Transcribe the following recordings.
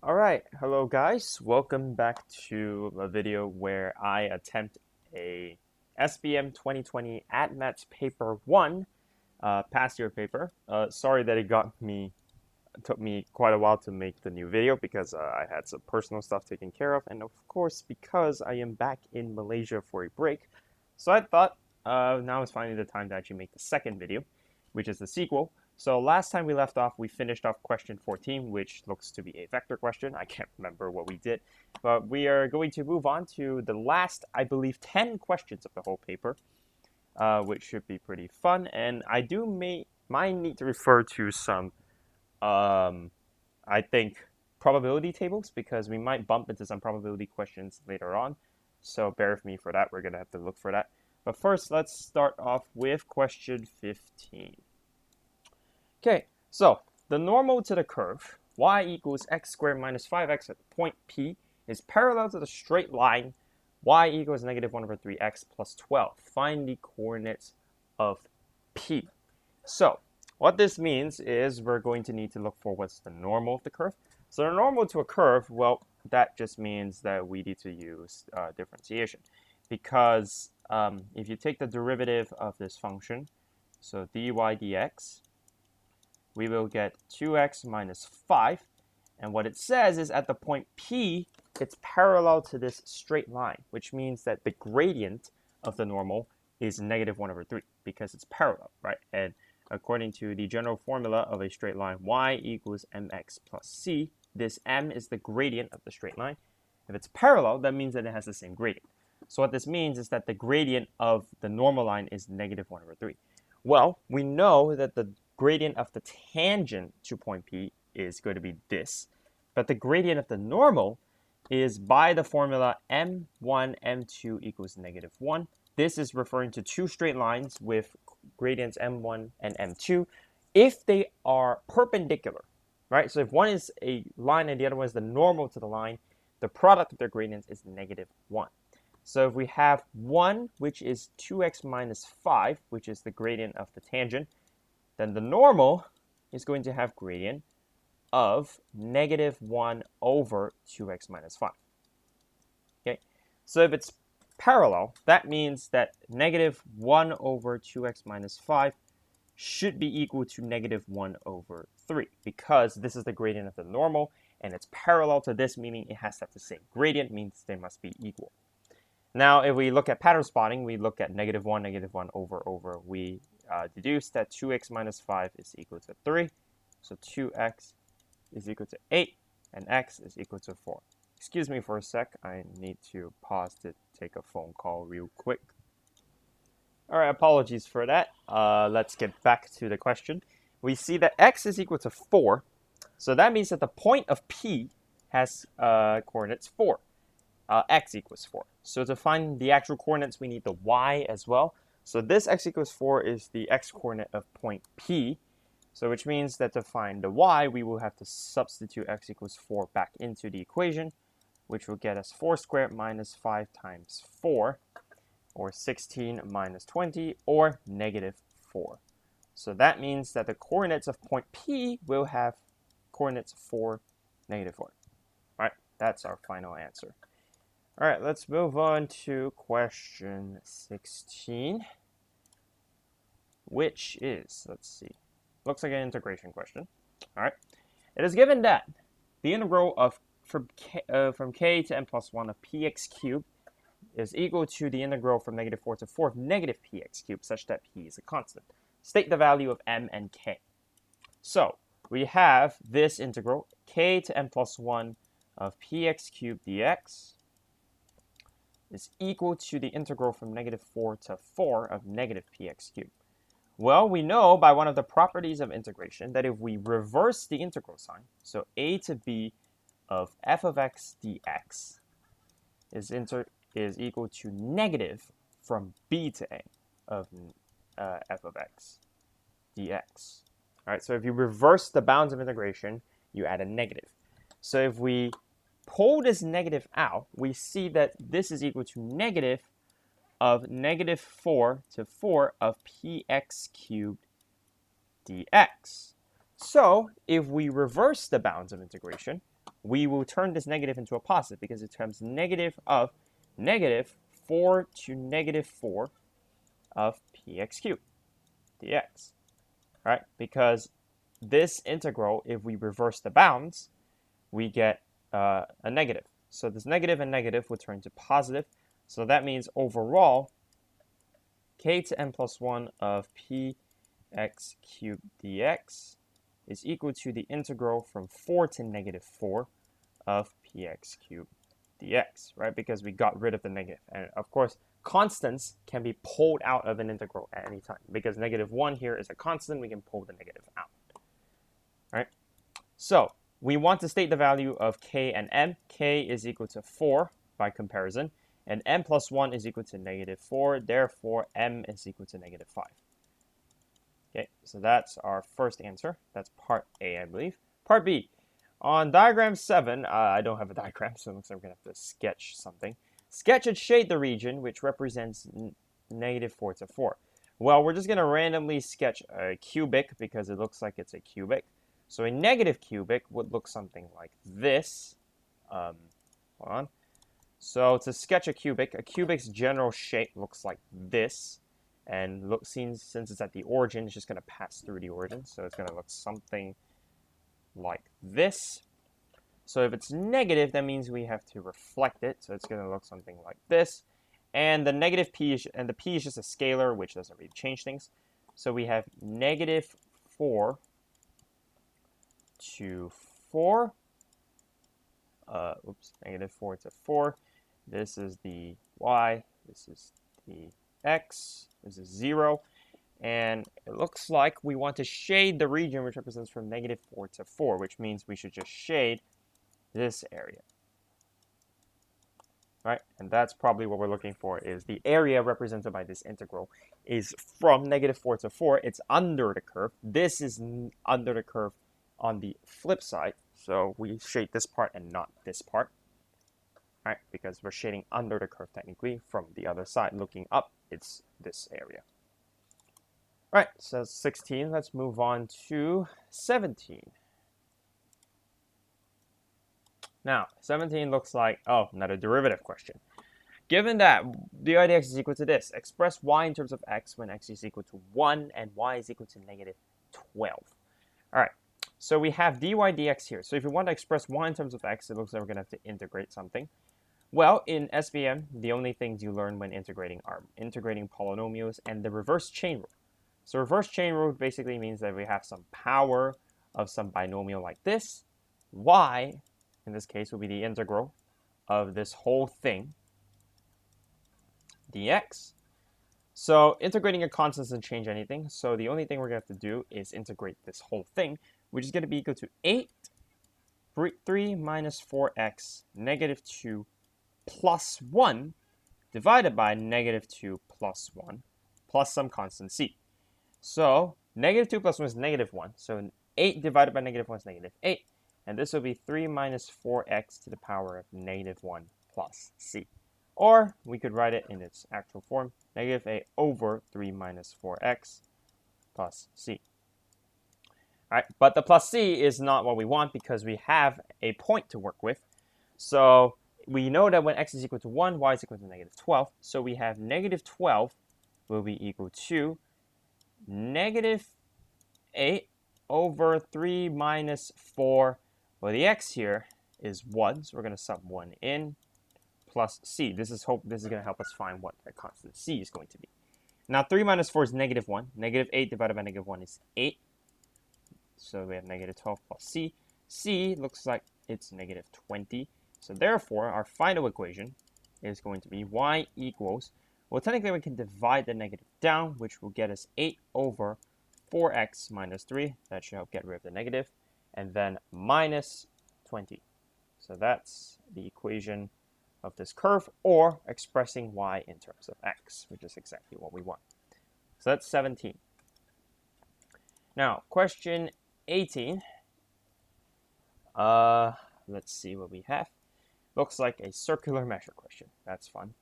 Alright, hello guys. Welcome back to a video where I attempt a SPM 2020 AdMats paper 1 past year paper. Sorry that it took me quite a while to make the new video because I had some personal stuff taken care of, and of course because I am back in Malaysia for a break. So I thought now is finally the time to actually make the second video, which is the sequel. So last time we left off, we finished off question 14, which looks to be a vector question. I can't remember what we did, but we are going to move on to the last, I believe, 10 questions of the whole paper, which should be pretty fun. And I might need to refer to some, I think, probability tables because we might bump into some probability questions later on. So bear with me for that. We're going to have to look for that. But first, let's start off with question 15. Okay, so the normal to the curve y equals x squared minus 5x at the point P is parallel to the straight line y equals negative 1 over 3x plus 12. Find the coordinates of P. So what this means is we're going to need to look for what's the normal of the curve. So the normal to a curve, well, that just means that we need to use differentiation. Because if you take the derivative of this function, so dy dx, we will get 2x minus 5. And what it says is at the point P, it's parallel to this straight line, which means that the gradient of the normal is negative 1 over 3 because it's parallel, right? And according to the general formula of a straight line, y equals mx plus c, this m is the gradient of the straight line. If it's parallel, that means that it has the same gradient. So what this means is that the gradient of the normal line is negative 1 over 3. Well, we know that the gradient of the tangent to point P is going to be this, but the gradient of the normal is by the formula m1, m2 equals negative 1. This is referring to two straight lines with gradients m1 and m2 if they are perpendicular, right? So if one is a line and the other one is the normal to the line, the product of their gradients is negative 1. So if we have 1, which is 2x minus 5, which is the gradient of the tangent, then the normal is going to have gradient of negative 1 over 2x minus 5. Okay, so if it's parallel, that means that negative 1 over 2x minus 5 should be equal to negative 1 over 3 because this is the gradient of the normal and it's parallel to this, meaning it has to have the same gradient, means they must be equal. Now, if we look at pattern spotting, we look at negative 1 over. We deduce that 2x minus 5 is equal to 3. So 2x is equal to 8, and x is equal to 4. Excuse me for a sec. I need to pause to take a phone call real quick. All right, apologies for that. Let's get back to the question. We see that x is equal to 4. So that means that the point of P has coordinates 4. X equals 4. So to find the actual coordinates, we need the y as well. So this x equals 4 is the x coordinate of point P. So which means that to find the y, we will have to substitute x equals 4 back into the equation, which will get us 4 squared minus 5 times 4, or 16 minus 20, or negative 4. So that means that the coordinates of point P will have coordinates 4, negative 4. All right, that's our final answer. All right, let's move on to question 16, which is, let's see, looks like an integration question. All right, it is given that the integral of from k to n plus 1 of px cubed is equal to the integral from negative 4 to 4 of negative px cubed, such that p is a constant. State the value of m and k. So we have this integral, k to n plus 1 of px cubed dx is equal to the integral from negative 4 to 4 of negative px cubed. Well, we know by one of the properties of integration that if we reverse the integral sign, so a to b of f of x dx is equal to negative from b to a of f of x dx. All right, so if you reverse the bounds of integration, you add a negative. So if we pull this negative out, we see that this is equal to negative of negative 4 to 4 of px cubed dx. So if we reverse the bounds of integration, we will turn this negative into a positive because it becomes negative of negative 4 to negative 4 of px cubed dx, right? Because this integral, if we reverse the bounds, we get a negative. So this negative and negative would turn to positive. So that means overall, k to n plus 1 of px cubed dx is equal to the integral from 4 to negative 4 of px cubed dx, right? Because we got rid of the negative. And of course, constants can be pulled out of an integral at any time. Because negative 1 here is a constant, we can pull the negative out, right? So we want to state the value of k and m. K is equal to 4 by comparison, and m plus 1 is equal to negative 4. Therefore, m is equal to negative 5. Okay, so that's our first answer. That's part A, I believe. Part B. On diagram 7, I don't have a diagram, so it looks like we're going to have to sketch something. Sketch and shade the region which represents negative 4 to 4. Well, we're just going to randomly sketch a cubic because it looks like it's a cubic. So a negative cubic would look something like this. Hold on. So to sketch a cubic's general shape looks like this. And look, since it's at the origin, it's just going to pass through the origin. So it's going to look something like this. So if it's negative, that means we have to reflect it. So it's going to look something like this. And the negative p is, and the p is just a scalar, which doesn't really change things. So we have negative 4 to 4. Negative 4 to 4. This is the y. This is the x. This is 0. And it looks like we want to shade the region which represents from negative 4 to 4, which means we should just shade this area. Right? And that's probably what we're looking for, is the area represented by this integral is from negative 4 to 4. It's under the curve. This is under the curve on the flip side. So we shade this part and not this part. Right? Because we're shading under the curve technically. From the other side looking up, it's this area. All right, so 16. Let's move on to 17. Now, 17 looks like, another derivative question. Given that dy dx is equal to this, express y in terms of x when x is equal to 1 and y is equal to negative 12. All right, so we have dy dx here. So if we want to express y in terms of x, it looks like we're going to have to integrate something. Well, in SPM, the only things you learn when integrating are integrating polynomials and the reverse chain rule. So reverse chain rule basically means that we have some power of some binomial like this. Y, in this case, will be the integral of this whole thing, dx. So integrating a constant doesn't change anything. So the only thing we're going to have to do is integrate this whole thing, which is going to be equal to 8, 3 minus 4x, negative 2 plus 1 divided by negative 2 plus 1 plus some constant c. So negative 2 plus 1 is negative 1. So 8 divided by negative 1 is negative 8. And this will be 3 minus 4x to the power of negative 1 plus c. Or we could write it in its actual form, negative 8 over 3 minus 4x plus c. All right, but the plus c is not what we want because we have a point to work with. So we know that when x is equal to 1, y is equal to negative 12. So we have negative 12 will be equal to negative 8 over 3 minus 4. Well, the x here is 1, so we're going to sub 1 in, plus c. This is going to help us find what the constant c is going to be. Now, 3 minus 4 is negative 1. Negative 8 divided by negative 1 is 8. So we have negative 12 plus c. C looks like it's negative 20. So therefore, our final equation is going to be y equals, well, technically we can divide the negative down, which will get us 8 over 4x minus 3. That should help get rid of the negative. And then minus 20. So that's the equation of this curve, or expressing y in terms of x, which is exactly what we want. So that's 17. Now, question 18. Let's see what we have. Looks like a circular measure question. That's fun.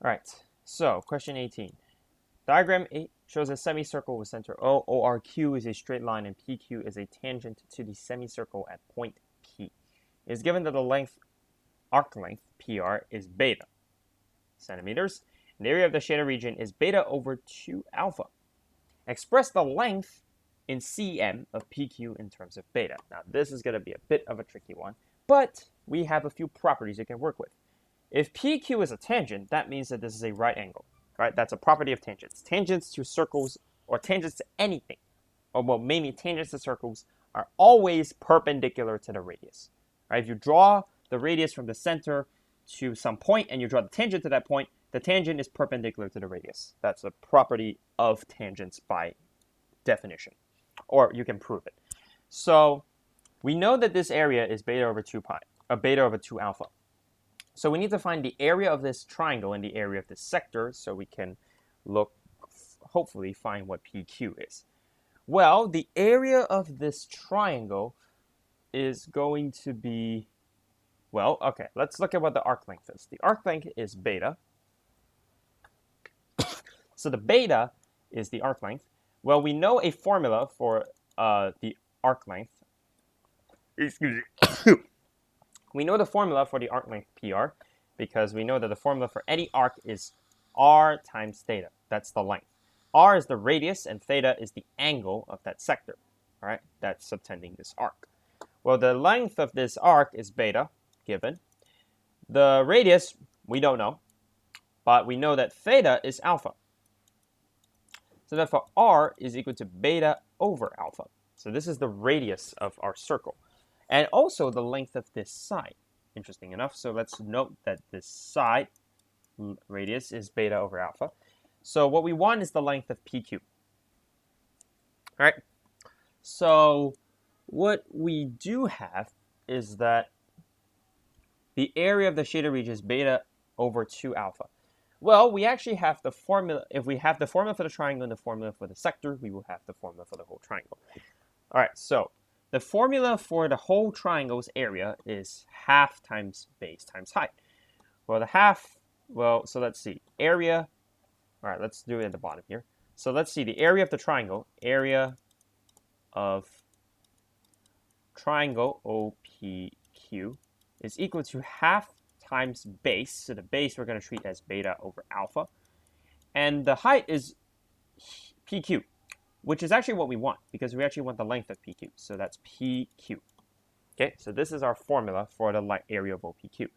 All right, so question 18. Diagram shows a semicircle with center O. ORQ is a straight line and PQ is a tangent to the semicircle at point P. It is given that the arc length, PR, is beta centimeters, and the area of the shaded region is beta over 2 alpha. Express the length in cm of PQ in terms of beta. Now, this is going to be a bit of a tricky one, but we have a few properties you can work with. If PQ is a tangent, that means that this is a right angle, right? That's a property of tangents. Tangents to circles or tangents to anything, or well, maybe tangents to circles are always perpendicular to the radius, right? If you draw the radius from the center to some point and you draw the tangent to that point, the tangent is perpendicular to the radius. That's a property of tangents by definition, or you can prove it. So we know that this area is beta over 2 pi, beta over 2 alpha. So we need to find the area of this triangle and the area of this sector so we can hopefully find what PQ is. Well, the area of this triangle is going to be, well, okay, let's look at what the arc length is. The arc length is beta. So the beta is the arc length. Well, we know a formula for the arc length. Excuse me. We know the formula for the arc length PR because we know that the formula for any arc is r times theta. That's the length. R is the radius and theta is the angle of that sector, all right, that's subtending this arc. Well, the length of this arc is beta, given. The radius, we don't know, but we know that theta is alpha. So therefore, r is equal to beta over alpha. So this is the radius of our circle. And also the length of this side, interesting enough. So let's note that this side radius is beta over alpha. So what we want is the length of PQ. All right. So what we do have is that the area of the shaded region is beta over 2 alpha. Well, we actually have the formula. If we have the formula for the triangle and the formula for the sector, we will have the formula for the whole triangle. All right, so the formula for the whole triangle's area is half times base times height. Well, the half, well, so let's see, area, all right, let's do it at the bottom here. So let's see, the area of the triangle, area of triangle OPQ is equal to half times base. So the base we're going to treat as beta over alpha. And the height is PQ, which is actually what we want because we actually want the length of PQ. So that's PQ. Okay, so this is our formula for the area of OPQ.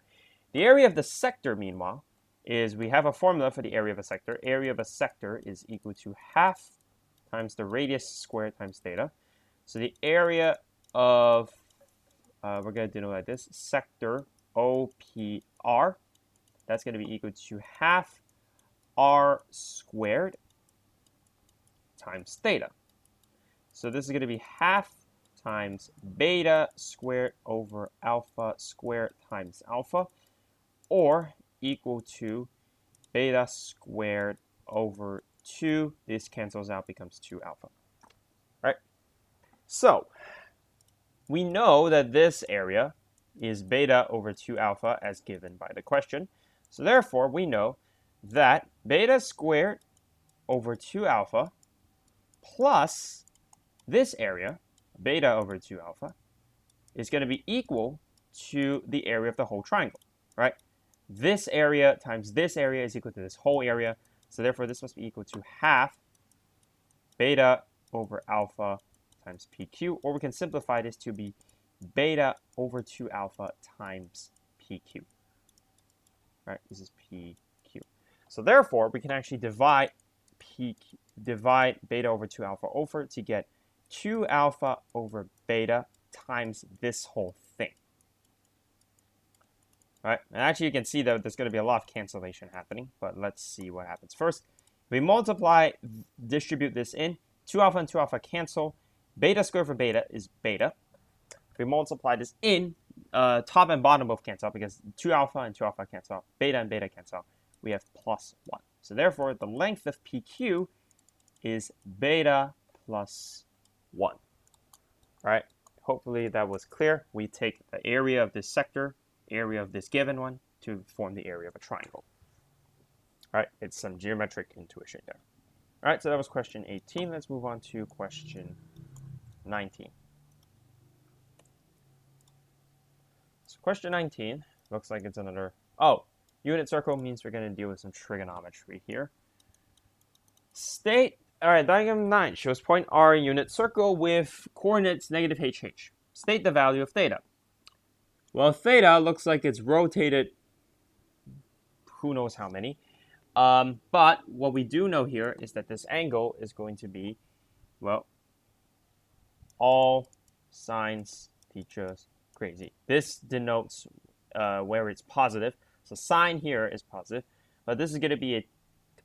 The area of the sector, meanwhile, is we have a formula for the area of a sector. Area of a sector is equal to half times the radius squared times theta. So the area of, we're going to denote like this, sector OPR, that's going to be equal to half r squared times theta. So this is going to be half times beta squared over alpha squared times alpha, or equal to beta squared over 2. This cancels out, becomes 2 alpha. Right? So we know that this area is beta over 2 alpha as given by the question. So therefore, we know that beta squared over 2 alpha plus this area, beta over 2 alpha, is going to be equal to the area of the whole triangle, right? This area times this area is equal to this whole area. So therefore, this must be equal to half beta over alpha times PQ, or we can simplify this to be beta over 2 alpha times PQ. All right, this is PQ. So therefore, we can actually divide beta over 2 alpha over to get 2 alpha over beta times this whole thing. All right, and actually you can see that there's going to be a lot of cancellation happening, but let's see what happens first. We multiply, distribute this in, 2 alpha and 2 alpha cancel. Beta squared for beta is beta. If we multiply this in, top and bottom both cancel out because 2 alpha and 2 alpha cancel out. Beta and beta cancel out. We have plus 1. So therefore, the length of PQ is beta plus 1. All right, hopefully that was clear. We take the area of this sector, area of this given one, to form the area of a triangle. All right, it's some geometric intuition there. All right, so that was question 18. Let's move on to question 19. So question 19 looks like it's another, unit circle means we're going to deal with some trigonometry here. All right, diagram 9 shows point R in unit circle with coordinates negative h. State the value of theta. Well, theta looks like it's rotated who knows how many. But what we do know here is that this angle is going to be, well, all sines teachers crazy. This denotes where it's positive. So sine here is positive, but this is going to be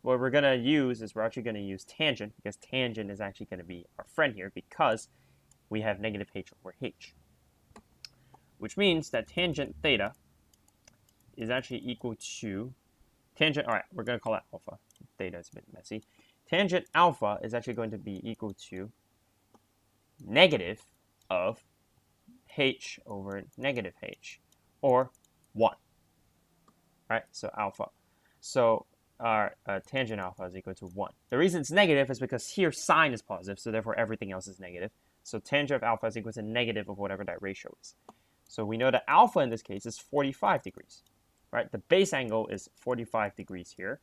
what we're going to use is we're actually going to use tangent, because tangent is actually going to be our friend here because we have negative h over h, which means that tangent theta is actually equal to tangent. All right, we're going to call it alpha. Theta is a bit messy. Tangent alpha is actually going to be equal to negative of h over negative h, or 1. Right, so alpha. So our tangent alpha is equal to 1. The reason it's negative is because here sine is positive, so therefore everything else is negative. So tangent of alpha is equal to negative of whatever that ratio is. So we know that alpha in this case is 45 degrees. Right, the base angle is 45 degrees here.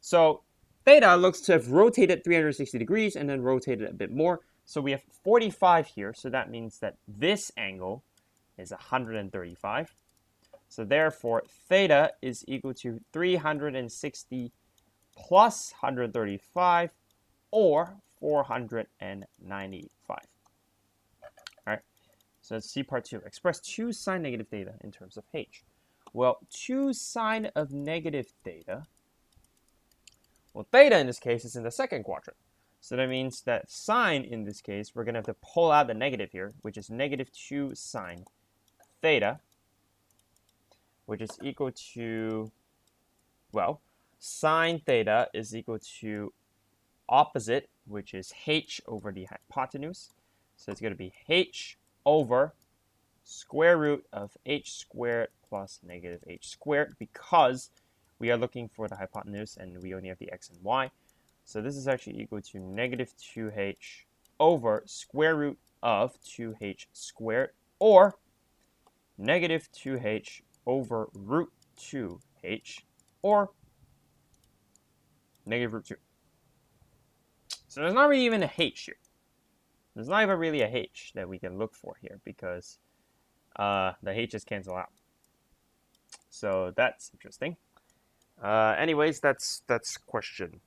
So theta looks to have rotated 360 degrees and then rotated a bit more. So we have 45 here, so that means that this angle is 135. So therefore, theta is equal to 360 plus 135, or 495. All right, so let's see part 2. Express 2 sine negative theta in terms of h. Well, 2 sine of negative theta, well, theta in this case is in the second quadrant. So that means that sine in this case, we're going to have to pull out the negative here, which is negative 2 sine theta, which is equal to, well, sine theta is equal to opposite, which is h over the hypotenuse. So it's going to be h over square root of h squared plus negative h squared, because we are looking for the hypotenuse and we only have the x and y. So this is actually equal to negative 2h over square root of 2h squared, or negative 2h over root 2h, or negative root 2. So there's not really even a h here. There's not even really a h that we can look for here, because the h's cancel out. So that's interesting. Anyways, that's question.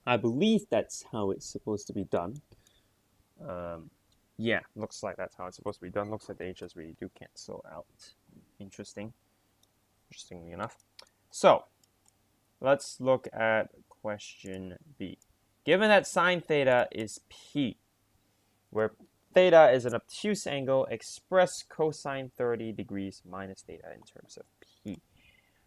I believe that's how it's supposed to be done. Yeah, looks like that's how it's supposed to be done. Looks like the h's really do cancel out. Interestingly enough. So let's look at question B. Given that sine theta is p, where theta is an obtuse angle, express cosine 30 degrees minus theta in terms of p.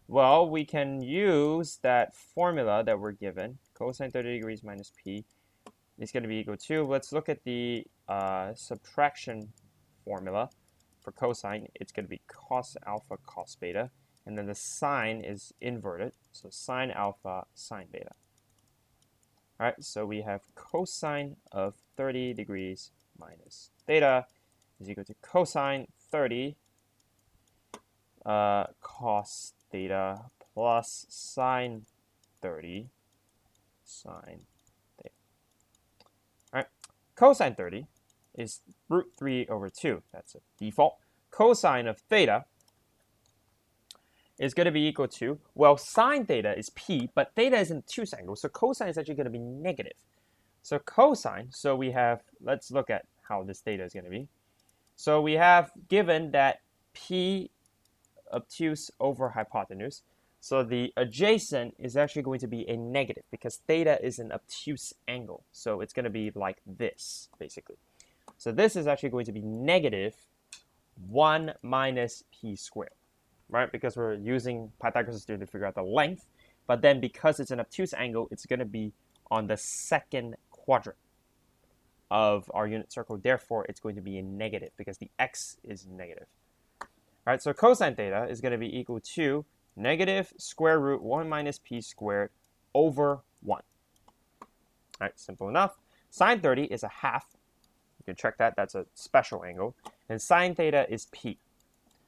Well, we can use that formula that we're given. Cosine 30 degrees minus p is going to be equal to, let's look at the subtraction formula for cosine. It's going to be cos alpha cos beta, and then the sine is inverted, so sine alpha sine beta. All right, so we have cosine of 30 degrees minus theta is equal to cosine 30 cos theta plus sine 30 sine theta. All right, cosine 30 is root 3 over 2. That's a default. Cosine of theta is going to be equal to, well, sine theta is p, but theta is an obtuse angle, so cosine is actually going to be negative. So cosine, so we have, let's look at how this theta is going to be. So we have given that p obtuse over hypotenuse, so the adjacent is actually going to be a negative because theta is an obtuse angle. So it's going to be like this, basically. So this is actually going to be negative 1 minus p squared. Right, because we're using Pythagoras' theorem to figure out the length, but then because it's an obtuse angle, it's going to be on the second quadrant of our unit circle. Therefore, it's going to be a negative because the x is negative. All right, so cosine theta is going to be equal to negative square root 1 minus p squared over 1. All right, simple enough. Sine 30 is a half. You can check that. That's a special angle. And sine theta is p.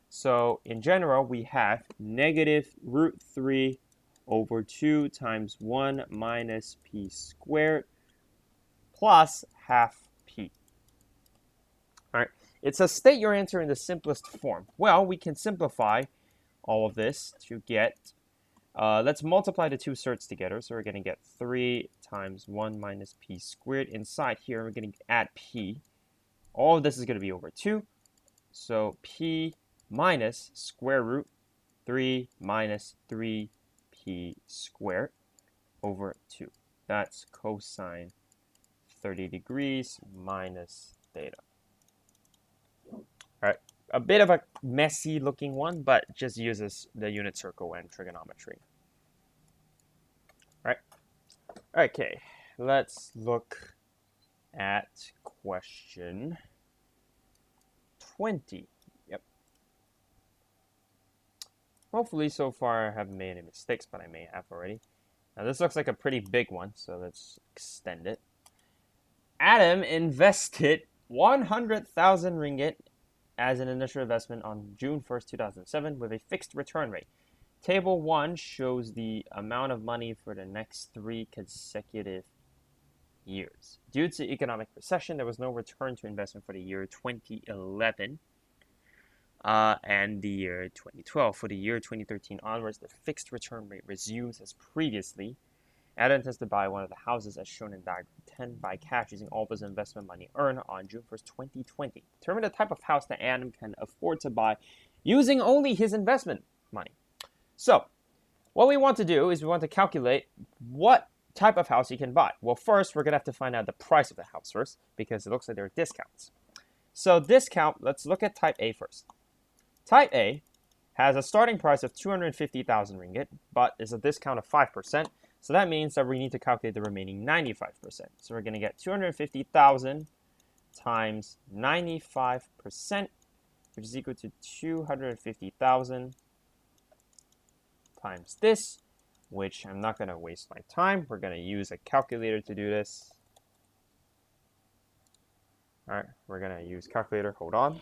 So in general, we have negative root 3 over 2 times 1 minus p squared plus half p. All right. It says state your answer in the simplest form. Well, we can simplify all of this to get, let's multiply the two surds together. So we're going to get 3 times 1 minus p squared. Inside here, we're going to add p. All of this is going to be over 2. So p minus square root 3 minus 3p squared over 2. That's cosine 30 degrees minus theta. All right, a bit of a messy looking one, but just uses the unit circle and trigonometry. All right. Okay, let's look at question 20. Yep. Hopefully so far I haven't made any mistakes, but I may have already. Now this looks like a pretty big one, so let's extend it. Adam invested 100,000 ringgit as an initial investment on June 1st, 2007 with a fixed return rate. Table 1 shows the amount of money for the next 3 consecutive years. Due to economic recession, there was no return to investment for the year 2011 and the year 2012. For the year 2013 onwards, the fixed return rate resumes as previously. Adam intends to buy one of the houses as shown in diagram 10 by cash using all of his investment money earned on June 1st, 2020. Determine the type of house that Adam can afford to buy using only his investment money. So, what we want to do is we want to calculate what type of house he can buy. Well, first, we're going to have to find out the price of the house first because it looks like there are discounts. So, discount, let's look at type A first. Type A has a starting price of 250,000 ringgit, but is a discount of 5%. So that means that we need to calculate the remaining 95%. So we're going to get 250,000 times 95%, which is equal to 250,000 times this, which I'm not going to waste my time. We're going to use a calculator to do this. All right, we're going to use calculator. Hold on.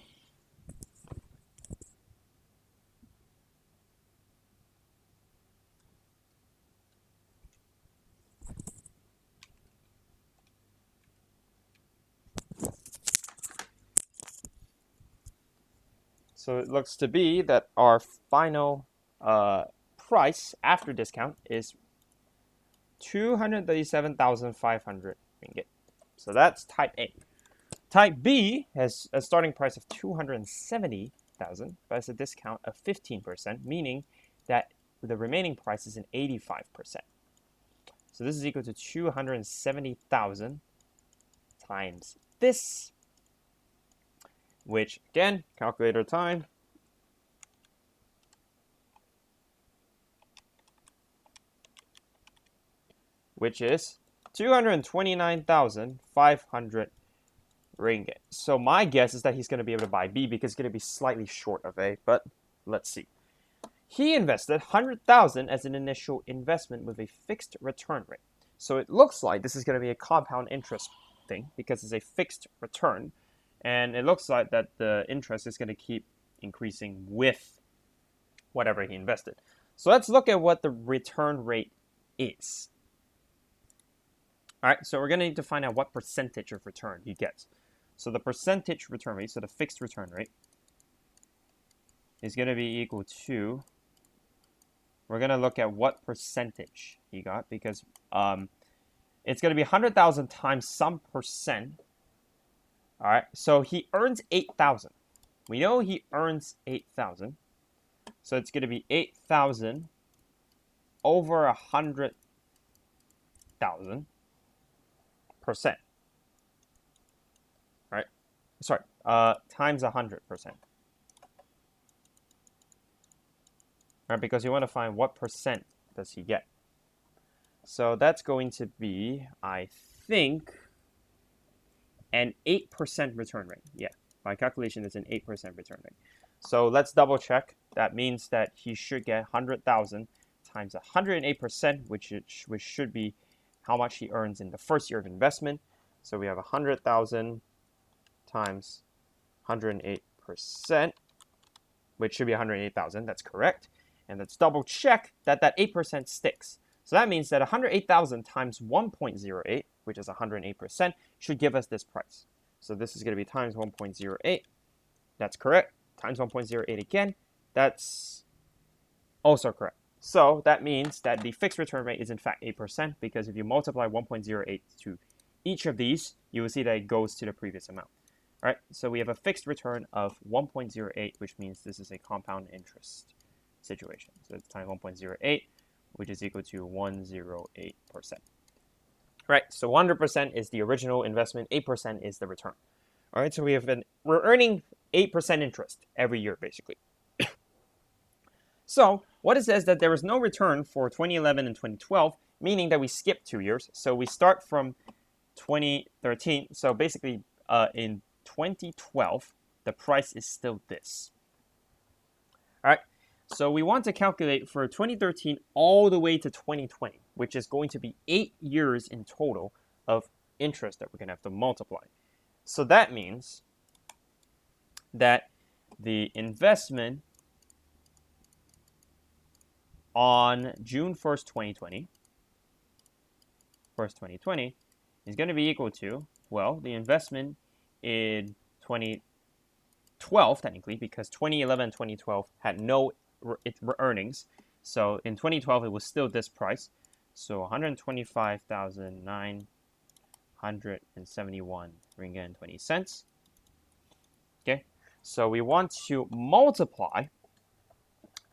So it looks to be that our final price after discount is 237,500 ringgit. So that's type A. Type B has a starting price of 270,000, but has a discount of 15%, meaning that the remaining price is an 85%. So this is equal to 270,000 times this, which again, calculator time, which is 229,500 ringgit. So my guess is that he's going to be able to buy B because it's going to be slightly short of A, but let's see. He invested 100,000 as an initial investment with a fixed return rate. So it looks like this is going to be a compound interest thing because it's a fixed return. And it looks like that the interest is going to keep increasing with whatever he invested. So let's look at what the return rate is. All right, so we're going to need to find out what percentage of return he gets. So the percentage return rate, so the fixed return rate, is going to be equal to, we're going to look at what percentage he got because it's going to be 100,000 times some percent. All right, so he earns 8,000. We know he earns 8,000. So it's going to be 8,000 over 100,000%. All right, sorry, times 100%. All right, because you want to find what percent does he get. So that's going to be, I think, an 8% return rate. Yeah, my calculation is an 8% return rate. So let's double check. That means that he should get 100,000 times 108%, which should be how much he earns in the first year of investment. So we have 100,000 times 108%, which should be 108,000. That's correct. And let's double check that that 8% sticks. So that means that 108,000 times 1.08, which is 108%, should give us this price. So this is going to be times 1.08. That's correct. Times 1.08 again. That's also correct. So that means that the fixed return rate is in fact 8%, because if you multiply 1.08 to each of these, you will see that it goes to the previous amount. All right, so we have a fixed return of 1.08, which means this is a compound interest situation. So it's times 1.08, which is equal to 108%. Right, so 100% is the original investment, 8% is the return. All right, so we're earning 8% interest every year, basically. So what it says that there was no return for 2011 and 2012, meaning that we skipped 2 years. So we start from 2013. So basically, in 2012, the price is still this. All right. So we want to calculate for 2013 all the way to 2020, which is going to be 8 years in total of interest that we're going to have to multiply. So that means that the investment on June 1st, 2020, is going to be equal to, well, the investment in 2012, technically, because 2011 and 2012 had no earnings. So in 2012, it was still this price. So 125,971 ringgit and 20 cents. Okay, so we want to multiply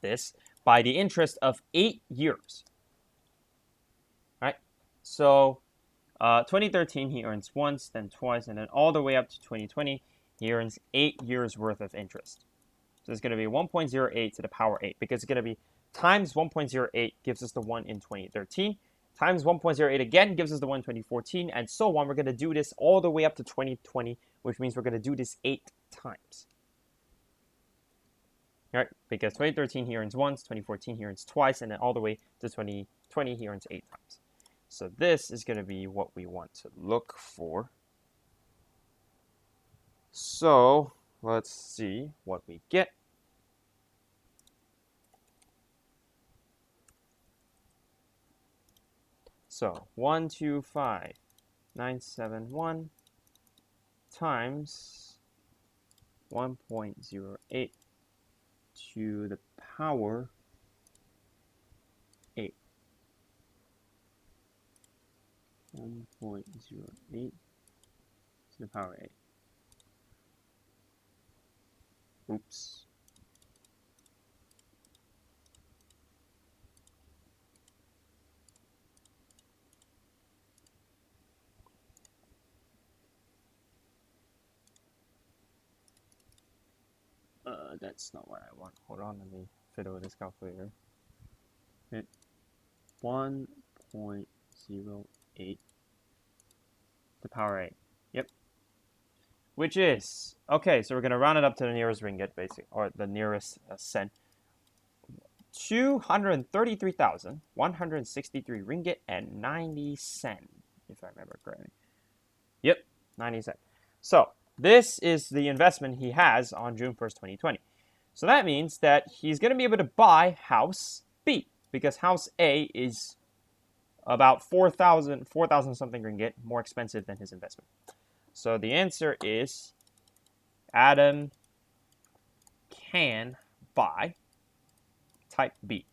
this by the interest of 8 years. Right? So 2013, he earns once, then twice, and then all the way up to 2020, he earns 8 years worth of interest. So it's going to be 1.08 to the power 8, because it's going to be times 1.08 gives us the 1 in 2013, times 1.08 again gives us the 1 in 2014, and so on. We're going to do this all the way up to 2020, which means we're going to do this 8 times. All right, because 2013 he earns once, 2014 he earns twice, and then all the way to 2020 he earns 8 times. So this is going to be what we want to look for. So let's see what we get. So 125,971 times 1.08 to the power 8. 1.08 to the power 8. Oops. That's not what I want. Hold on, let me fiddle with this calculator. Okay. 1.08 to the power 8. Yep. Which is, okay, so we're going to round it up to the nearest ringgit, basically, or the nearest cent. 233,163 ringgit and 90 cent, if I remember correctly. Yep, 90 cent. So this is the investment he has on June 1st, 2020. So that means that he's going to be able to buy house B, because house A is about 4,000 something ringgit more expensive than his investment. So the answer is Adam can buy type B.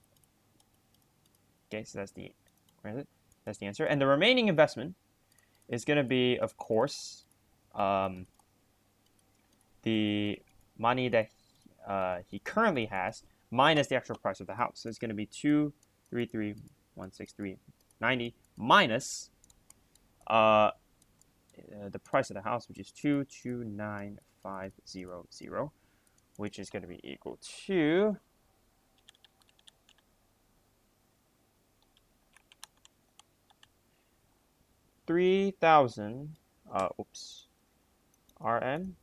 Okay, so that's the, where is it? That's the answer. And the remaining investment is going to be, of course, the money that he currently has minus the actual price of the house. So it's going to be 233,163.90 minus the price of the house, which is 229,500, which is going to be equal to 3,000. RM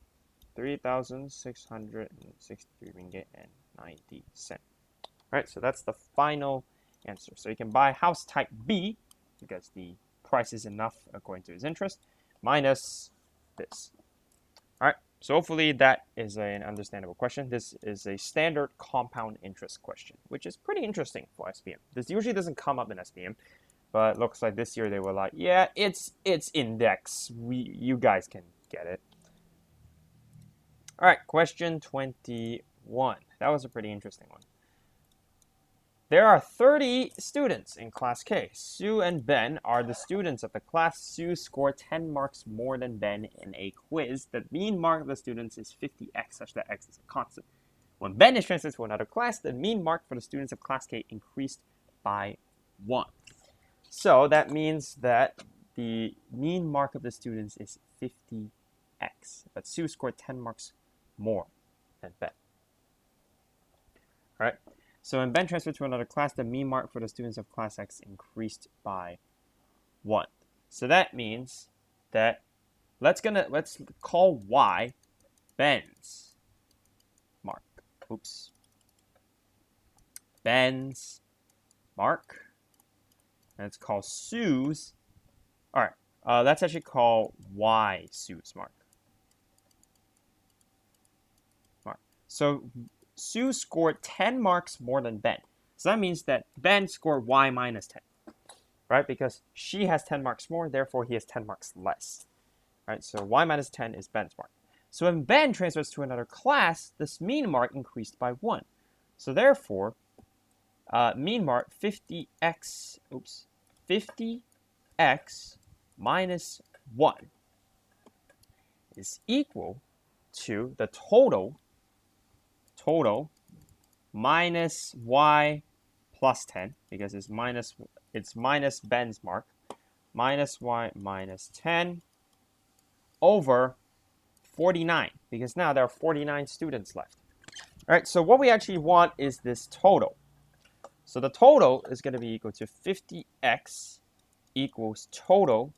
3,663 ringgit and 90 cent. All right, so that's the final answer. So you can buy house type B because the price is enough according to his interest, minus this. All right, so hopefully that is an understandable question. This is a standard compound interest question, which is pretty interesting for SPM. This usually doesn't come up in SPM, but looks like this year they were like, yeah, it's index. You guys can get it. All right, question 21. That was a pretty interesting one. There are 30 students in class K. Sue and Ben are the students of the class. Sue scored 10 marks more than Ben in a quiz. The mean mark of the students is 50x, such that x is a constant. When Ben is transferred to another class, the mean mark for the students of class K increased by 1. So that means that the mean mark of the students is 50x. But Sue scored 10 marks more than Ben. All right. So when Ben transferred to another class, the mean mark for the students of class X increased by 1. So that means that let's call Y Ben's mark. Oops. Ben's mark. And let's call Sue's. All right. Let's actually call Y Sue's mark. So Sue scored 10 marks more than Ben. So that means that Ben scored Y minus 10, right? Because she has 10 marks more, therefore he has 10 marks less, right? So Y minus 10 is Ben's mark. So when Ben transfers to another class, this mean mark increased by 1. So therefore, mean mark 50x minus 1 is equal to the total minus Y plus 10, because it's minus Ben's mark, minus Y minus 10 over 49, because now there are 49 students left. All right, so what we actually want is this total. So the total is going to be equal to 50x equals total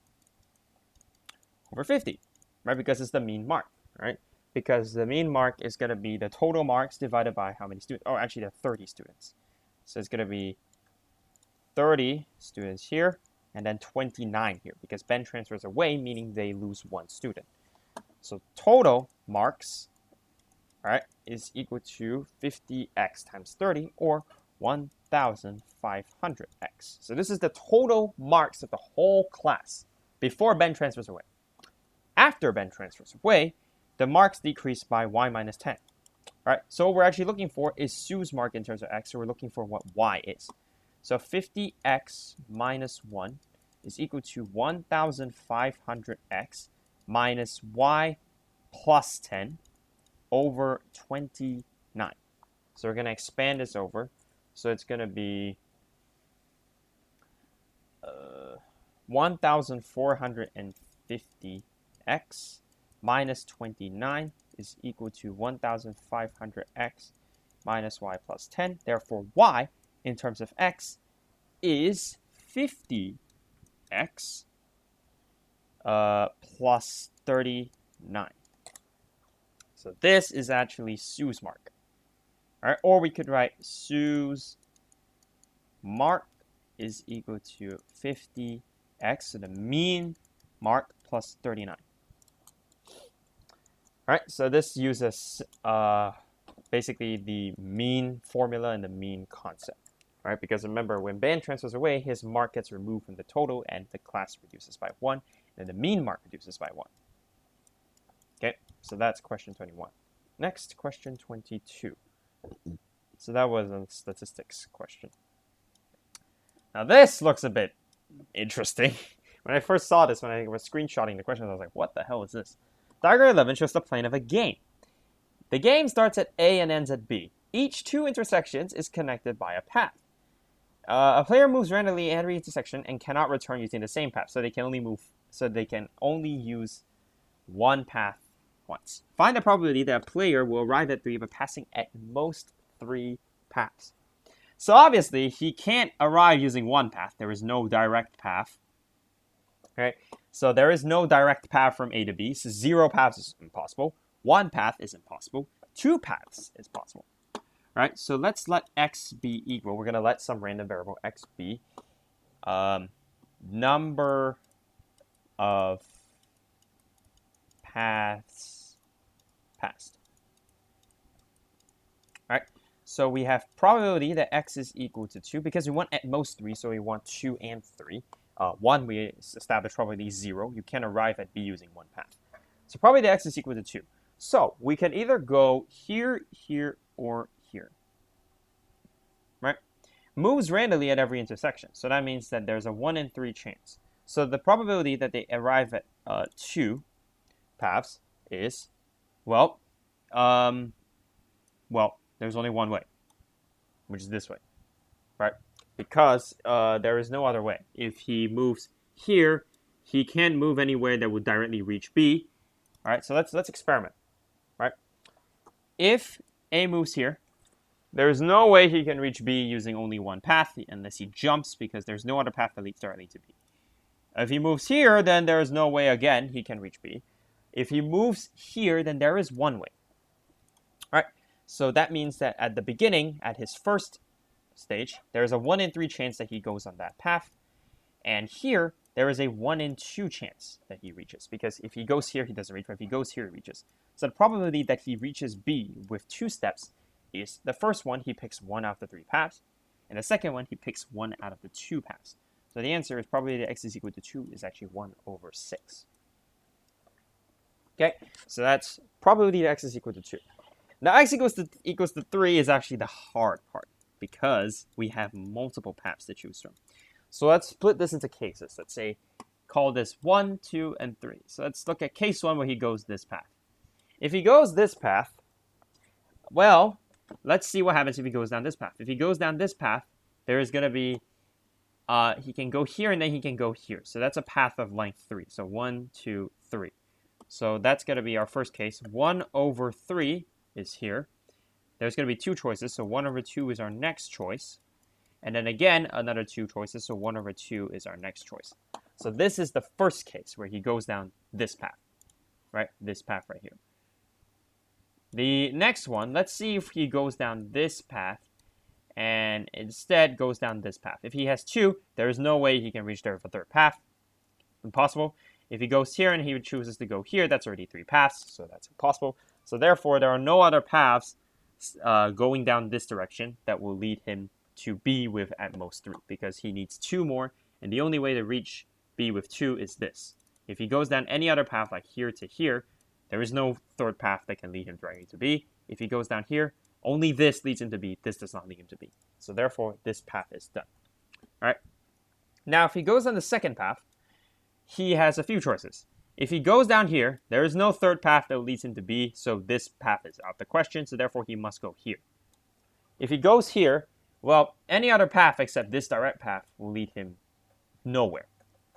over 50, right? Because it's the mean mark, right? Because the mean mark is going to be the total marks divided by how many students. Oh, actually, there are 30 students. So it's going to be 30 students here, and then 29 here, because Ben transfers away, meaning they lose 1 student. So total marks, all right, is equal to 50x times 30, or 1,500x. So this is the total marks of the whole class before Ben transfers away. After Ben transfers away, the marks decrease by Y minus 10. All right, so what we're actually looking for is Sue's mark in terms of x, so we're looking for what Y is. So 50x minus 1 is equal to 1,500x minus Y plus 10 over 29. So we're going to expand this over. So it's going to be 1,450x minus 29 is equal to 1,500x minus Y plus 10. Therefore, Y, in terms of x, is 50x plus 39. So this is actually Sue's mark. All right, or we could write Sue's mark is equal to 50x, so the mean mark plus 39. All right, so this uses basically the mean formula and the mean concept. All right, because remember, when Ben transfers away, his mark gets removed from the total and the class reduces by 1, and the mean mark reduces by 1. Okay, so that's question 21. Next, question 22. So that was a statistics question. Now this looks a bit interesting. When I first saw this, when I was screenshotting the questions, I was like, what the hell is this? Diagram 11 shows the plane of a game. The game starts at A and ends at B. Each 2 intersections is connected by a path. A player moves randomly at every intersection and cannot return using the same path, so they can only use one path once. Find the probability that a player will arrive at 3 by passing at most 3 paths. So obviously, he can't arrive using one path. There is no direct path. Okay, so there is no direct path from A to B. So 0 paths is impossible. 1 path is impossible. 2 paths is possible. All right, so let's let x be equal. We're going to let some random variable x be number of paths passed. All right. So we have probability that x is equal to 2 because we want at most 3, so we want 2 and 3. 1, we established probability 0. You can arrive at b using one path. So probability that x is equal to 2. So we can either go here, here, or here. Right? Moves randomly at every intersection. So that means that there's a 1 in 3 chance. So the probability that they arrive at 2 paths is, well, there's only one way, which is this way, right? Because there is no other way. If he moves here, he can't move anywhere that would directly reach B. All right, so let's experiment, right? If A moves here, there's no way he can reach B using only one path unless he jumps, because there's no other path that leads directly to B. If he moves here, then there is no way again he can reach B. If he moves here, then there is one way. All right, so that means that at the beginning, at his first stage, there is a 1 in 3 chance that he goes on that path. And here, there is a 1 in 2 chance that he reaches, because if he goes here, he doesn't reach, but if he goes here, he reaches. So the probability that he reaches B with 2 steps is the first one, he picks 1 out of the 3 paths, and the second one, he picks 1 out of the 2 paths. So the answer is probability that x is equal to 2 is actually 1 over 6. Okay, so that's probability that x is equal to 2. Now x equals to 3 is actually the hard part, because we have multiple paths to choose from. So let's split this into cases. Let's say, call this 1, 2, and 3. So let's look at case 1 where he goes this path. If he goes this path, well, let's see what happens if he goes down this path. If he goes down this path, there is going to be, he can go here and then he can go here. So that's a path of length 3. So 1, 2, 3. So that's going to be our first case. 1 over 3 is here. There's going to be 2 choices, so 1 over 2 is our next choice. And then again, another 2 choices, so 1 over 2 is our next choice. So this is the first case where he goes down this path, right? This path right here. The next one, let's see if he goes down this path and instead goes down this path. If he has 2, there is no way he can reach there with a third path. Impossible. If he goes here and he chooses to go here, that's already 3 paths, so that's impossible. So therefore, there are no other paths going down this direction that will lead him to B with at most 3, because he needs 2 more, and the only way to reach B with 2 is this. If he goes down any other path like here to here, there is no third path that can lead him directly to B. If he goes down here, only this leads him to B. This does not lead him to B. So therefore, this path is done. All right. Now, if he goes on the second path, he has a few choices. If he goes down here, there is no third path that leads him to B, so this path is out of the question, so therefore he must go here. If he goes here, well, any other path except this direct path will lead him nowhere,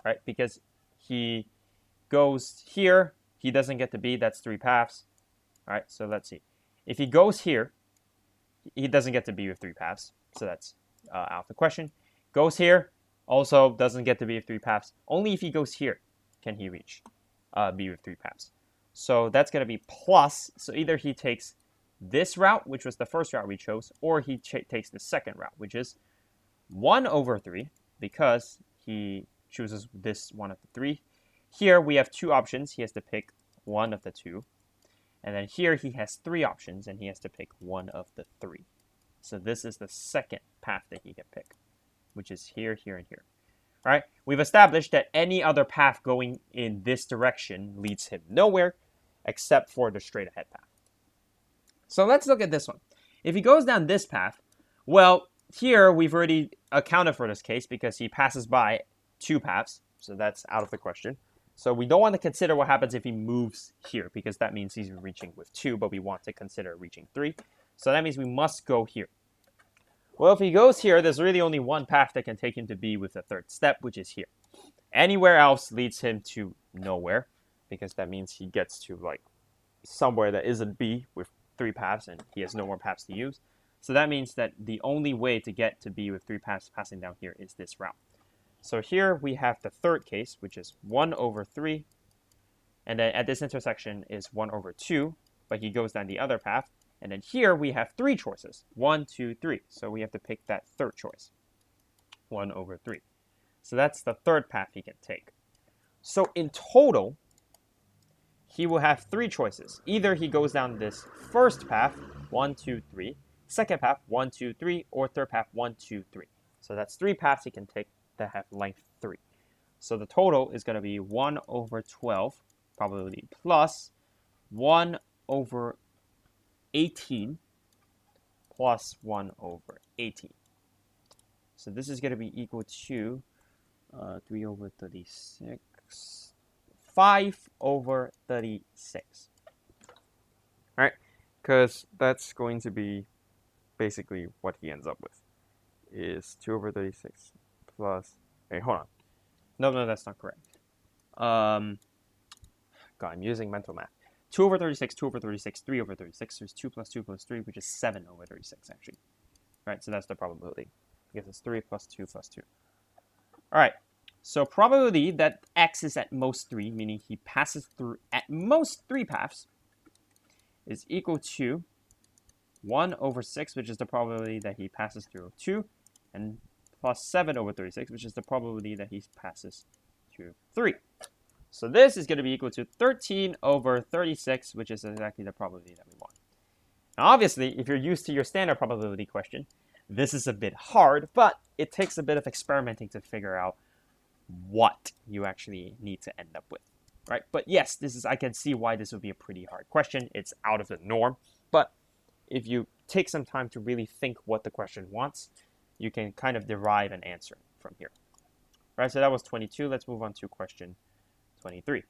right? Because he goes here, he doesn't get to B, that's 3 paths. All right, so let's see. If he goes here, he doesn't get to B with 3 paths, so that's out of the question. Goes here, also doesn't get to B with 3 paths. Only if he goes here can he reach B with 3 paths. So that's going to be plus, so either he takes this route, which was the first route we chose, or he takes the second route, which is 1 over 3, because he chooses this one of the 3. Here we have 2 options. He has to pick one of the 2. And then here he has 3 options, and he has to pick one of the 3. So this is the second path that he can pick, which is here, here, and here. All right? We've established that any other path going in this direction leads him nowhere except for the straight ahead path. So let's look at this one. If he goes down this path, well, here we've already accounted for this case because he passes by 2 paths, so that's out of the question. So we don't want to consider what happens if he moves here, because that means he's reaching with 2, but we want to consider reaching 3. So that means we must go here. Well, if he goes here, there's really only one path that can take him to B with the third step, which is here. Anywhere else leads him to nowhere, because that means he gets to like somewhere that isn't B with 3 paths, and he has no more paths to use. So that means that the only way to get to B with 3 paths passing down here is this route. So here we have the third case, which is 1 over 3. And then at this intersection is 1 over 2, but he goes down the other path. And then here we have 3 choices, 1, 2, 3. So we have to pick that third choice, 1 over 3. So that's the third path he can take. So in total, he will have three choices. Either he goes down this first path, 1, 2, 3, second path, 1, 2, 3, or third path, 1, 2, 3. So that's three paths he can take that have length 3. So the total is going to be 1 over 12 probability plus 1 over 18 plus 1 over 18. So this is going to be equal to 3 over 36, 5 over 36. All right, because that's going to be basically what he ends up with, is 2 over 36 plus, hey, hold on. No, that's not correct. God, I'm using mental math. 2 over 36, 2 over 36, 3 over 36. There's 2 plus 2 plus 3, which is 7 over 36, actually. All right, so that's the probability. I guess it's 3 plus 2 plus 2. All right, so probability that x is at most 3, meaning he passes through at most 3 paths, is equal to 1 over 6, which is the probability that he passes through 2, and plus 7 over 36, which is the probability that he passes through 3. So this is going to be equal to 13 over 36, which is exactly the probability that we want. Now, obviously, if you're used to your standard probability question, this is a bit hard, but it takes a bit of experimenting to figure out what you actually need to end up with, right? But yes, I can see why this would be a pretty hard question. It's out of the norm, but if you take some time to really think what the question wants, you can kind of derive an answer from here. All right, so that was 22. Let's move on to question 23.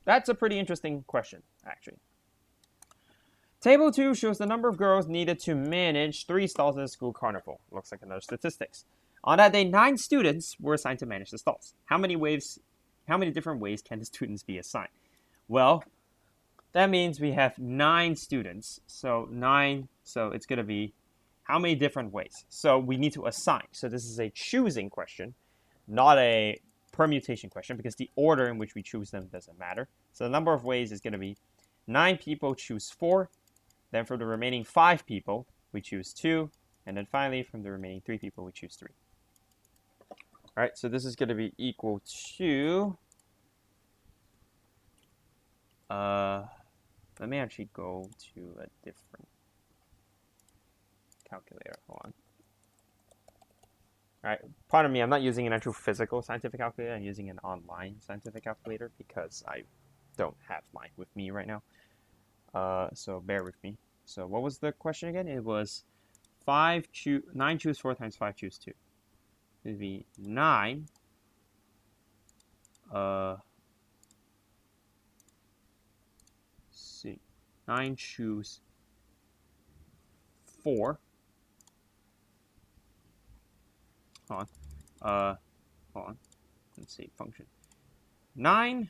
That's a pretty interesting question, actually. Table 2 shows the number of girls needed to manage 3 stalls at a school carnival. Looks like another statistics. On that day, 9 students were assigned to manage the stalls. How many different ways can the students be assigned? Well, that means we have 9 students. So it's going to be how many different ways? So we need to assign. So this is a choosing question, not a permutation question, because the order in which we choose them doesn't matter. So the number of ways is going to be 9 people choose 4. Then for the remaining 5 people, we choose 2. And then finally, from the remaining 3 people, we choose 3. All right, so this is going to be equal to... let me actually go to a different calculator. Hold on. All right, pardon me, I'm not using an actual physical scientific calculator. I'm using an online scientific calculator because I don't have mine with me right now. So bear with me. So what was the question again? It was 9 choose 4 times 5 choose 2. It would be 9. See, 9 choose 4. Hold on. Let's see, function. 9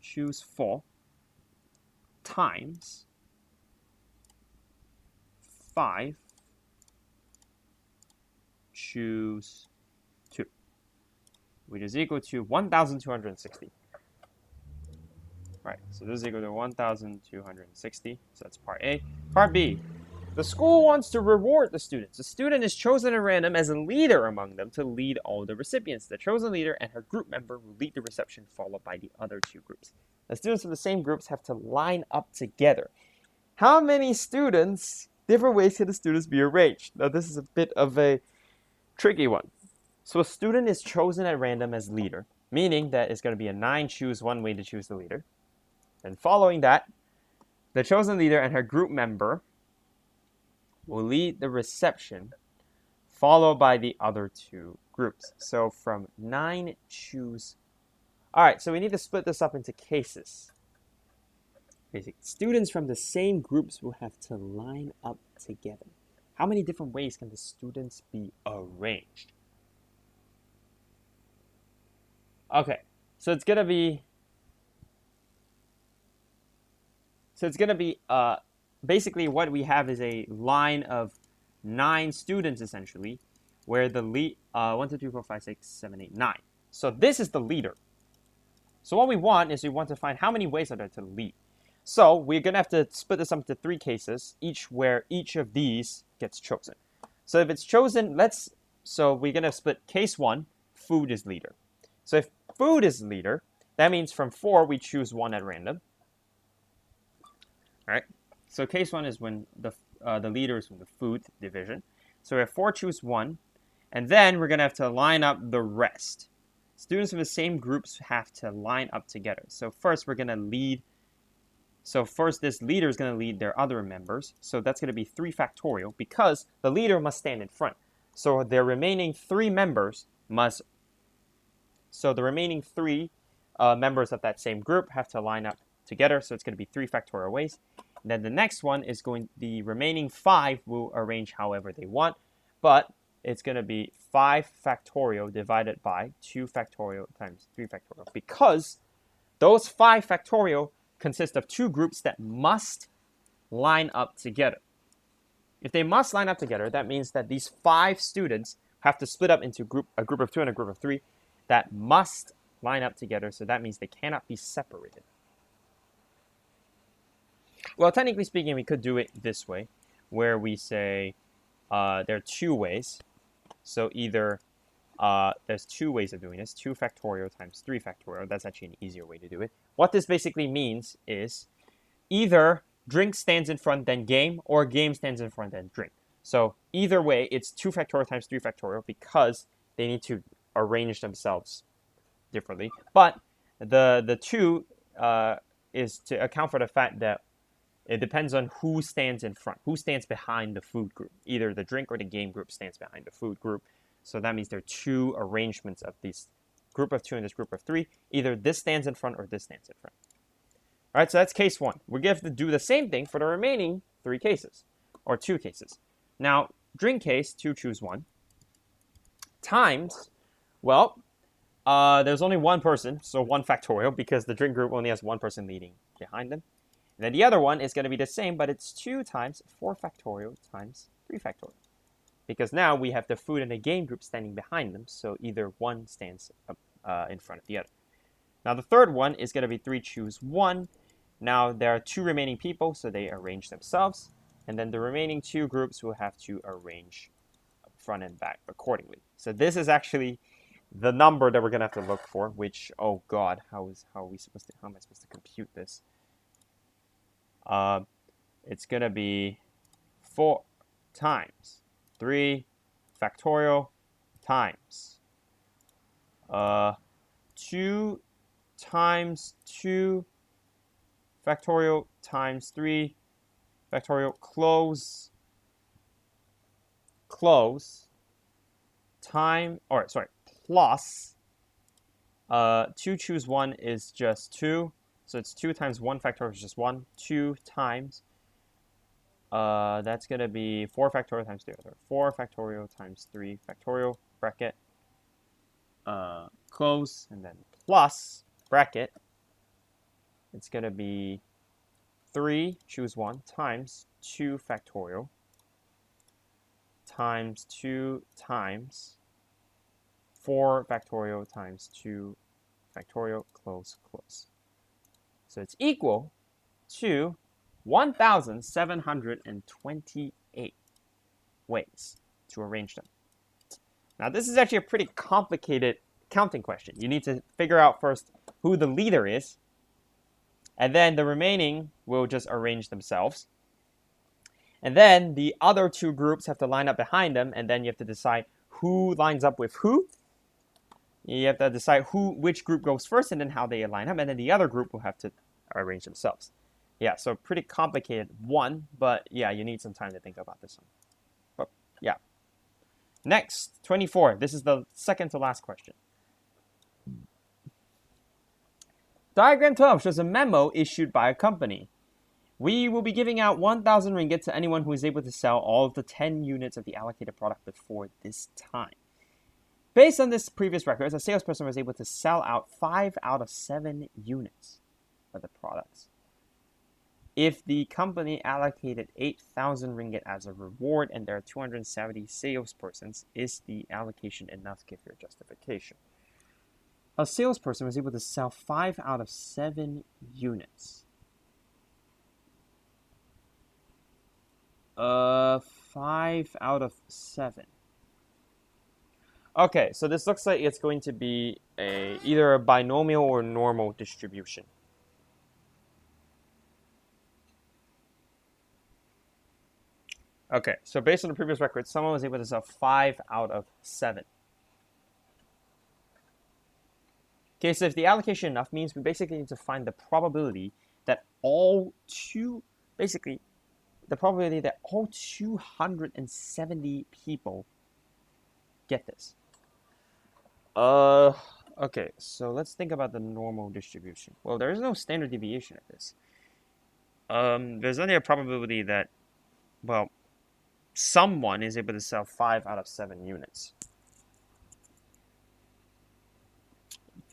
choose 4 times 5 choose 2, which is equal to 1,260. Right, so this is equal to 1,260. So that's part A. Part B. The school wants to reward the students. The student is chosen at random as a leader among them to lead all the recipients. The chosen leader and her group member will lead the reception, followed by the other 2 groups. The students from the same groups have to line up together. How many different ways can the students be arranged? Now, this is a bit of a tricky one. So a student is chosen at random as leader, meaning that it's going to be a 9 choose 1 way to choose the leader. And following that, the chosen leader and her group member will lead the reception, followed by the other 2 groups. So from 9 choose... All right, so we need to split this up into cases. Basically, students from the same groups will have to line up together. How many different ways can the students be arranged? Okay, so it's gonna be basically what we have is a line of 9 students essentially, where the lead 1, 2, 3, 4, 5, 6, 7, 8, 9. So this is the leader. So what we want to find how many ways are there to lead. So we're gonna have to split this up into 3 cases, where each of these gets chosen. So if it's chosen, let's So we're going to split case 1, food is leader. So if food is leader, that means from 4 we choose 1 at random. All right. So case 1 is when the leader is from the food division. So if 4 choose 1, and then we're going to have to line up the rest. Students from the same groups have to line up together. So first we're going to lead. So first this leader is going to lead their other members. So that's going to be 3 factorial because the leader must stand in front. So their remaining 3 members must. So the remaining 3 members of that same group have to line up together. So it's going to be 3 factorial ways. And then the next one is the remaining 5 will arrange however they want, but it's going to be 5 factorial divided by 2 factorial times 3 factorial because those 5 factorial consist of 2 groups that must line up together. If they must line up together, that means that these 5 students have to split up into a group of 2 and a group of 3 that must line up together, so that means they cannot be separated. Well, technically speaking, we could do it this way, where we say there are 2 ways. So either there's 2 ways of doing this, 2 factorial times 3 factorial. That's actually an easier way to do it. What this basically means is either drink stands in front then game, or game stands in front then drink. So either way, it's 2 factorial times 3 factorial because they need to arrange themselves differently. But the 2 is to account for the fact that it depends on who stands in front, who stands behind the food group. Either the drink or the game group stands behind the food group. So that means there are 2 arrangements of this group of 2 and this group of 3. Either this stands in front or this stands in front. All right, so that's case 1. We're going to have to do the same thing for the remaining 3 cases, or 2 cases. Now, drink case, 2 choose 1, times, well, there's only 1 person, so 1 factorial, because the drink group only has 1 person leading behind them. And then the other one is going to be the same, but it's 2 times 4 factorial times 3 factorial. Because now we have the food and the game group standing behind them, so either one stands in front of the other. Now the third one is going to be 3 choose 1. Now there are 2 remaining people, so they arrange themselves. And then the remaining 2 groups will have to arrange front and back accordingly. So this is actually the number that we're going to have to look for, which, oh God, how am I supposed to compute this? It's going to be 4 times 3 factorial times 2 times 2 factorial times 3 factorial close time, or sorry, plus 2 choose 1 is just 2. So it's 2 times 1 factorial is just 1. 2 times, that's going to be 4 factorial times 3 factorial. 4 factorial times 3 factorial, bracket, close, and then plus, bracket. It's going to be 3, choose 1, times 2 factorial, times 2 times 4 factorial times 2 factorial, close. So it's equal to 1,728 ways to arrange them. Now this is actually a pretty complicated counting question. You need to figure out first who the leader is, and then the remaining will just arrange themselves. And then the other 2 groups have to line up behind them, and then you have to decide who lines up with who. You have to decide which group goes first and then how they line up, and then the other group will have to arrange themselves. Yeah, so pretty complicated one, but yeah, you need some time to think about this one. But yeah. Next, 24. This is the second to last question. Diagram 12 shows a memo issued by a company. We will be giving out 1,000 ringgit to anyone who is able to sell all of the 10 units of the allocated product before this time. Based on this previous records, a salesperson was able to sell out 5 out of 7 units of the products. If the company allocated 8,000 ringgit as a reward and there are 270 salespersons, is the allocation enough? Give your justification. A salesperson was able to sell 5 out of 7 units. 5 out of 7. Okay, so this looks like it's going to be either a binomial or normal distribution. Okay, so based on the previous record, someone was able to sell 5 out of 7. Okay, so if the allocation enough means we basically need to find the probability that basically, the probability that all 270 people get this. Okay, so let's think about the normal distribution. Well, there is no standard deviation of this. There's only a probability that, well, someone is able to sell 5 out of 7 units.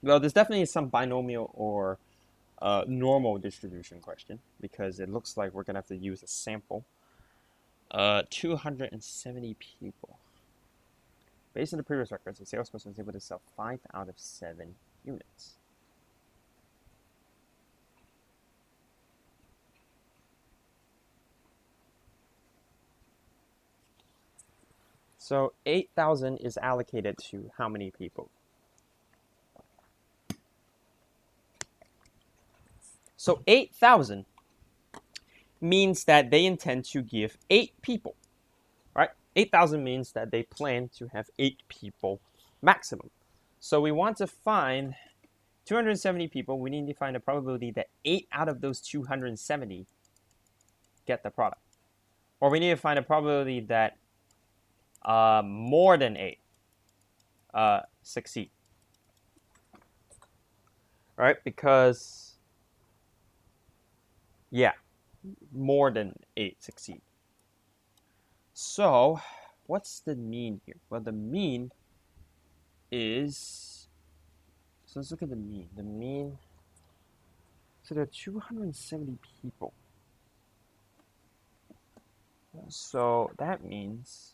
Well, there's definitely some binomial or normal distribution question because it looks like we're going to have to use a sample. 270 people. Based on the previous records, a salesperson was able to sell 5 out of 7 units. So 8,000 is allocated to how many people? So 8,000 means that they intend to give 8 people, right? 8,000 means that they plan to have 8 people maximum. So we want to find 270 people. We need to find a probability that 8 out of those 270 get the product. Or we need to find a probability that more than 8 succeed. Right? Because, yeah, more than 8 succeed. So, what's the mean here? Well, the mean is, so let's look at the mean. The mean, so there are 270 people. So that means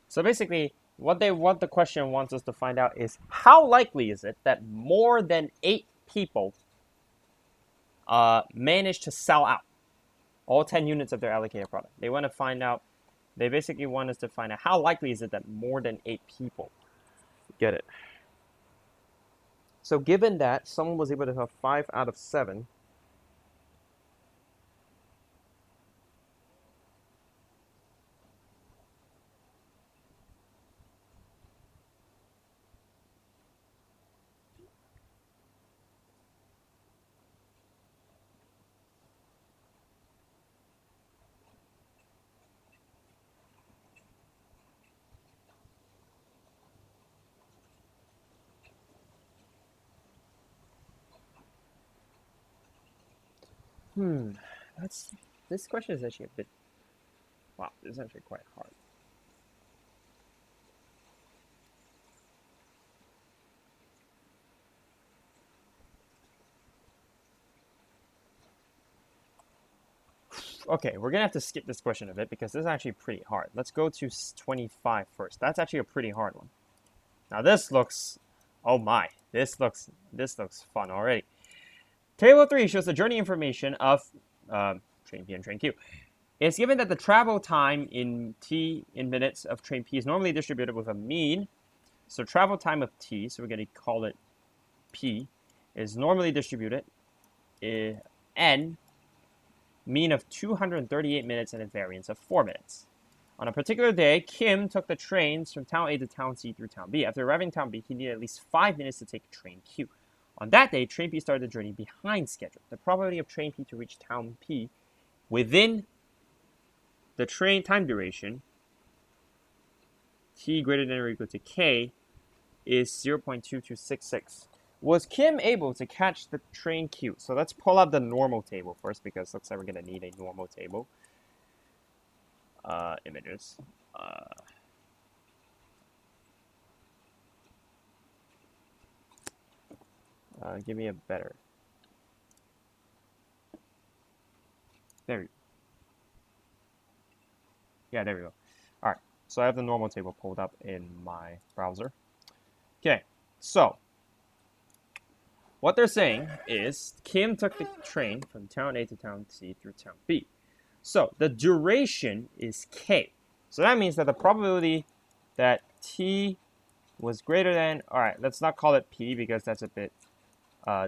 so basically what the question wants us to find out is how likely is it that more than 8 people manage to sell out all 10 units of their allocated product. They basically want us to find out how likely is it that more than 8 people get it. So given that someone was able to have 5 out of 7, that's this question is actually a bit, wow, this is actually quite hard. Okay, we're gonna have to skip this question a bit because this is actually pretty hard. Let's go to 25 first. That's actually a pretty hard one. Now this looks, oh my, this looks fun already. Table 3 shows the journey information of train P and train Q. It's given that the travel time in T in minutes of train P is normally distributed with a mean. So travel time of T, so we're going to call it P, is normally distributed N, mean of 238 minutes and a variance of 4 minutes. On a particular day, Kim took the trains from town A to town C through town B. After arriving at town B, he needed at least 5 minutes to take train Q. On that day, train P started the journey behind schedule. The probability of train P to reach town P within the train time duration, T greater than or equal to K, is 0.2266. Was Kim able to catch the train Q? So let's pull up the normal table first because it looks like we're going to need a normal table. Images. Give me a better. There we go. Yeah, there we go. All right, so I have the normal table pulled up in my browser. Okay, so what they're saying is Kim took the train from town A to town C through town B. So the duration is K. So that means that the probability that T was greater than, all right, let's not call it P because that's a bit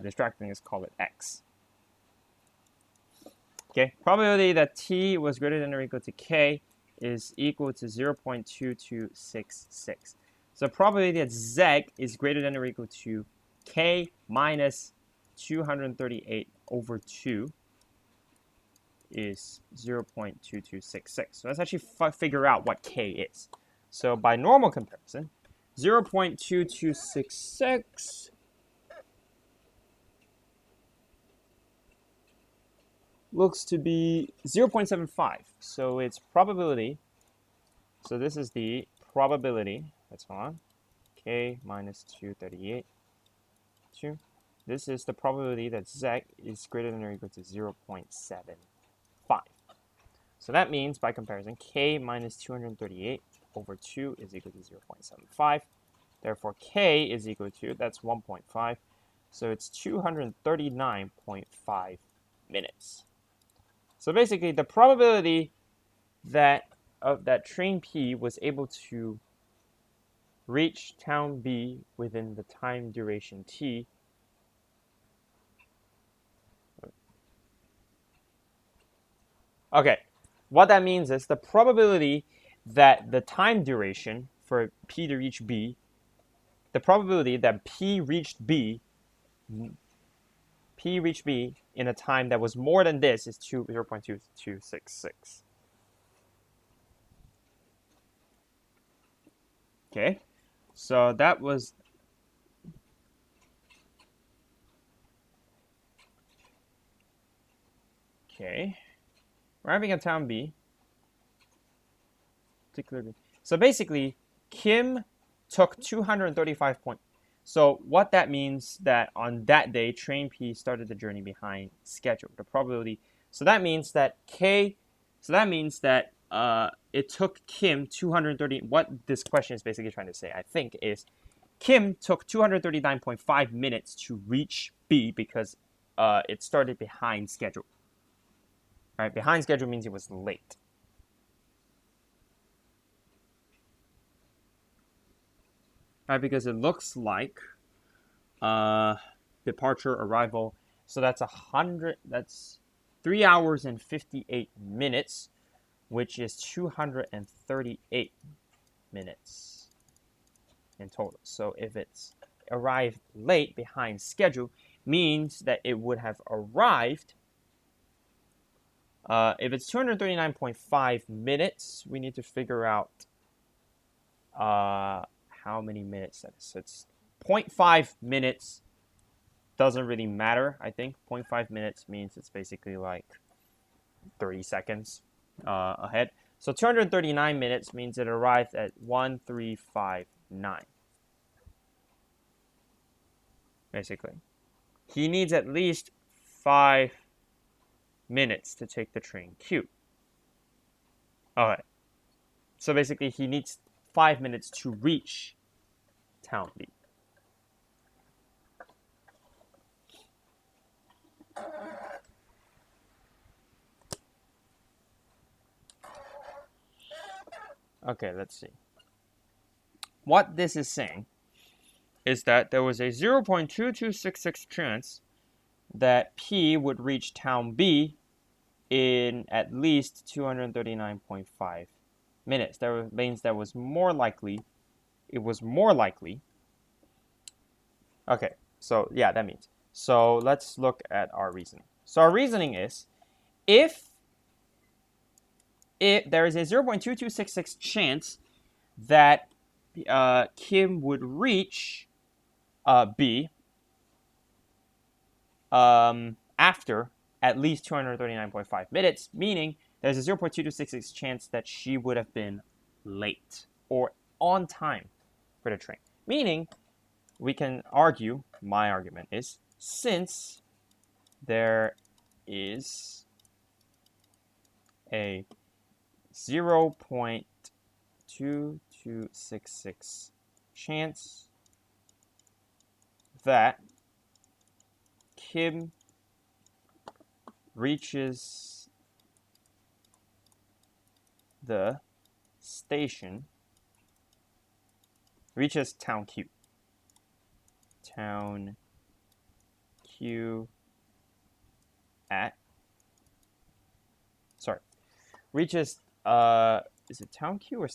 distracting. Let's call it X. Okay, probability that T was greater than or equal to K is equal to 0.2266. So probability that Z is greater than or equal to K minus 238 over 2 is 0.2266. So let's actually figure out what K is. So by normal comparison, 0.2266 looks to be 0.75. So its probability, so this is the probability, that's on, K minus 238, 2. This is the probability that Z is greater than or equal to 0.75. So that means, by comparison, K minus 238 over 2 is equal to 0.75. Therefore, K is equal to, that's 1.5. So it's 239.5 minutes. So basically, the probability that that train P was able to reach town B within the time duration T okay, what that means is the probability that the time duration for P to reach B, the probability that P reached B in a time that was more than this is 0.2266. Okay, so that was okay. Arriving at town B, particularly. So basically, Kim took 235 points. So what that means that on that day, train P started the journey behind schedule. The probability. So that means that K. So that means that it took Kim 230. What this question is basically trying to say, I think, is Kim took 239.5 minutes to reach B because it started behind schedule. Right, behind schedule means it was late. Right, because it looks like departure, arrival. So that's 100. That's 3 hours and 58 minutes, which is 238 minutes in total. So if it's arrived late behind schedule, means that it would have arrived. If it's 239.5 minutes, we need to figure out how many minutes that is. So it's 0.5 minutes. Doesn't really matter, I think. 0.5 minutes means it's basically like 30 seconds ahead. So 239 minutes means it arrived at 1359. Basically. He needs at least 5 minutes to take the train Q. Alright. So basically he needs 5 minutes to reach town B. Okay, let's see. What this is saying is that there was a 0.2266 chance that P would reach town B in at least 239.5 minutes. That means that was more likely. It was more likely. Okay, so yeah, that means. So let's look at our reasoning. So our reasoning is if there is a 0.2266 chance that Kim would reach B after at least 239.5 minutes, meaning there's a 0.2266 chance that she would have been late or on time for the train. Meaning, we can argue, my argument is, since there is a 0.2266 chance that Kim reaches the station, reaches town Q. Town Q at, sorry, reaches, is it town Q or,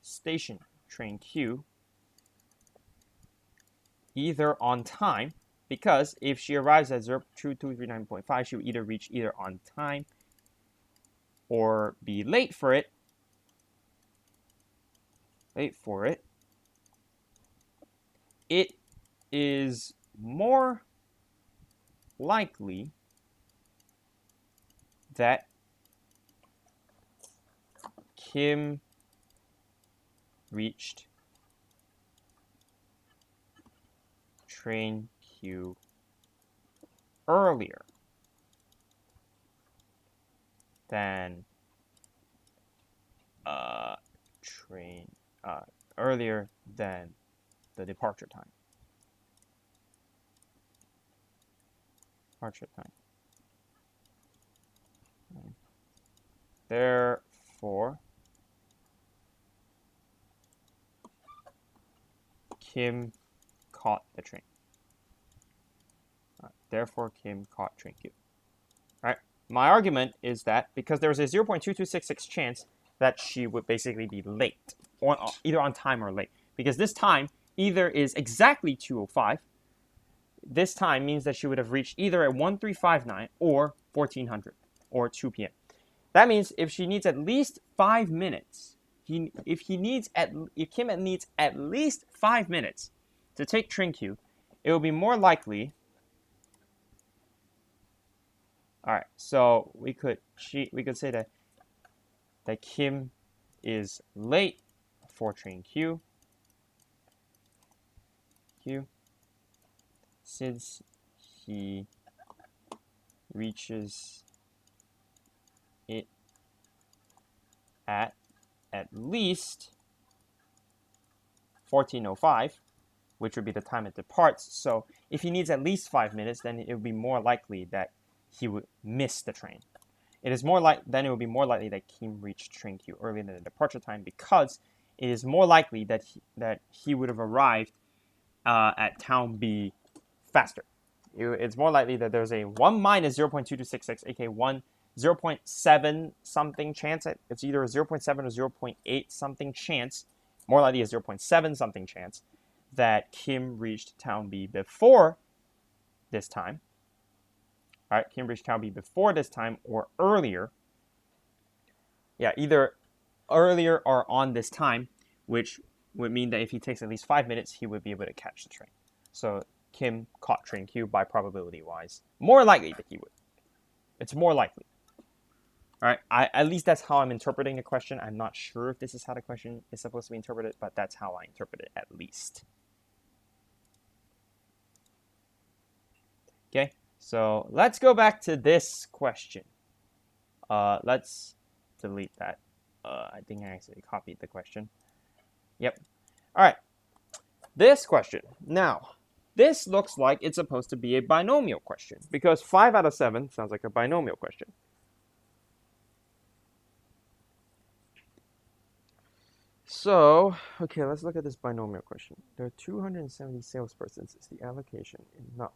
station train Q, either on time, because if she arrives at 02239.5, she will either reach either on time or be late for it. It is more likely that Kim reached train Q earlier than the departure time. Therefore, Kim caught the train. Therefore, Kim caught train Q. All right. My argument is that because there's a 0.2266 chance that she would basically be late, or either on time or late, because this time either is exactly 2:05. This time means that she would have reached either at 1359 or 1400 or 2 p.m. That means if she needs at least 5 minutes, if Kim needs at least 5 minutes to take train Q, it will be more likely. All right, so we could say that Kim is late for train Q. Since he reaches it at least 14:05, which would be the time it departs. So if he needs at least 5 minutes, then it would be more likely that he would miss the train. It would be more likely that Kim reached train Q earlier than the departure time, because it is more likely that he would have arrived at town B faster. It's more likely that there's a 1 minus 0.2266, aka 0.7 something chance. It's either a 0.7 or 0.8 something chance, more likely a 0.7 something chance, that Kim reached town B before this time. All right, Kim reached town B before this time or earlier. Yeah, either earlier or on this time, which would mean that if he takes at least 5 minutes, he would be able to catch the train. So Kim caught train Q by probability-wise. More likely that he would. It's more likely. All right, at least that's how I'm interpreting the question. I'm not sure if this is how the question is supposed to be interpreted, but that's how I interpret it at least. Okay, so let's go back to this question. Let's delete that. I think I actually copied the question. Yep. All right. This question. Now, this looks like it's supposed to be a binomial question, because 5 out of 7 sounds like a binomial question. So, okay, let's look at this binomial question. There are 270 salespersons. Is the allocation enough?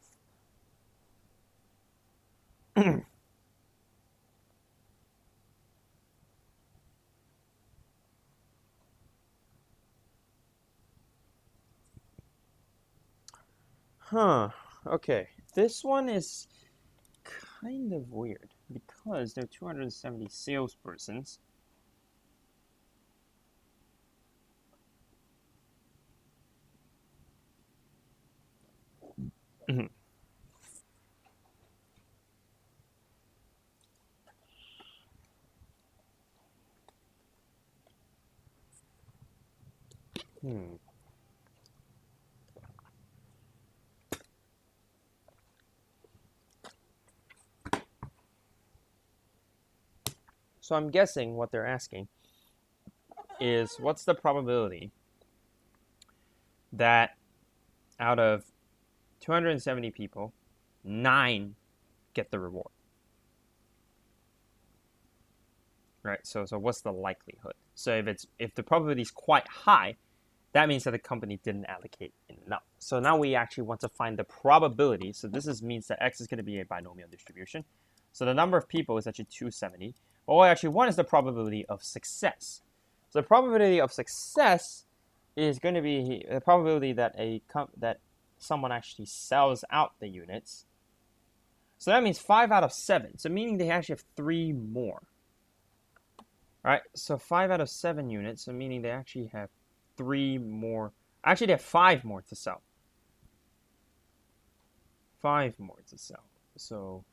Okay. This one is kind of weird because there are 270 salespersons. So I'm guessing what they're asking is what's the probability that out of 270 people, 9 get the reward? Right? So what's the likelihood? So if the probability is quite high, that means that the company didn't allocate enough. So now we actually want to find the probability. So this means that X is going to be a binomial distribution. So the number of people is actually 270. But what I actually want is the probability of success. So the probability of success is going to be the probability that that someone actually sells out the units. So that means 5 out of 7. So meaning they actually have 3 more. All right, so 5 out of 7 units, so meaning they actually have 3 more. Actually, they have 5 more to sell. 5 more to sell. So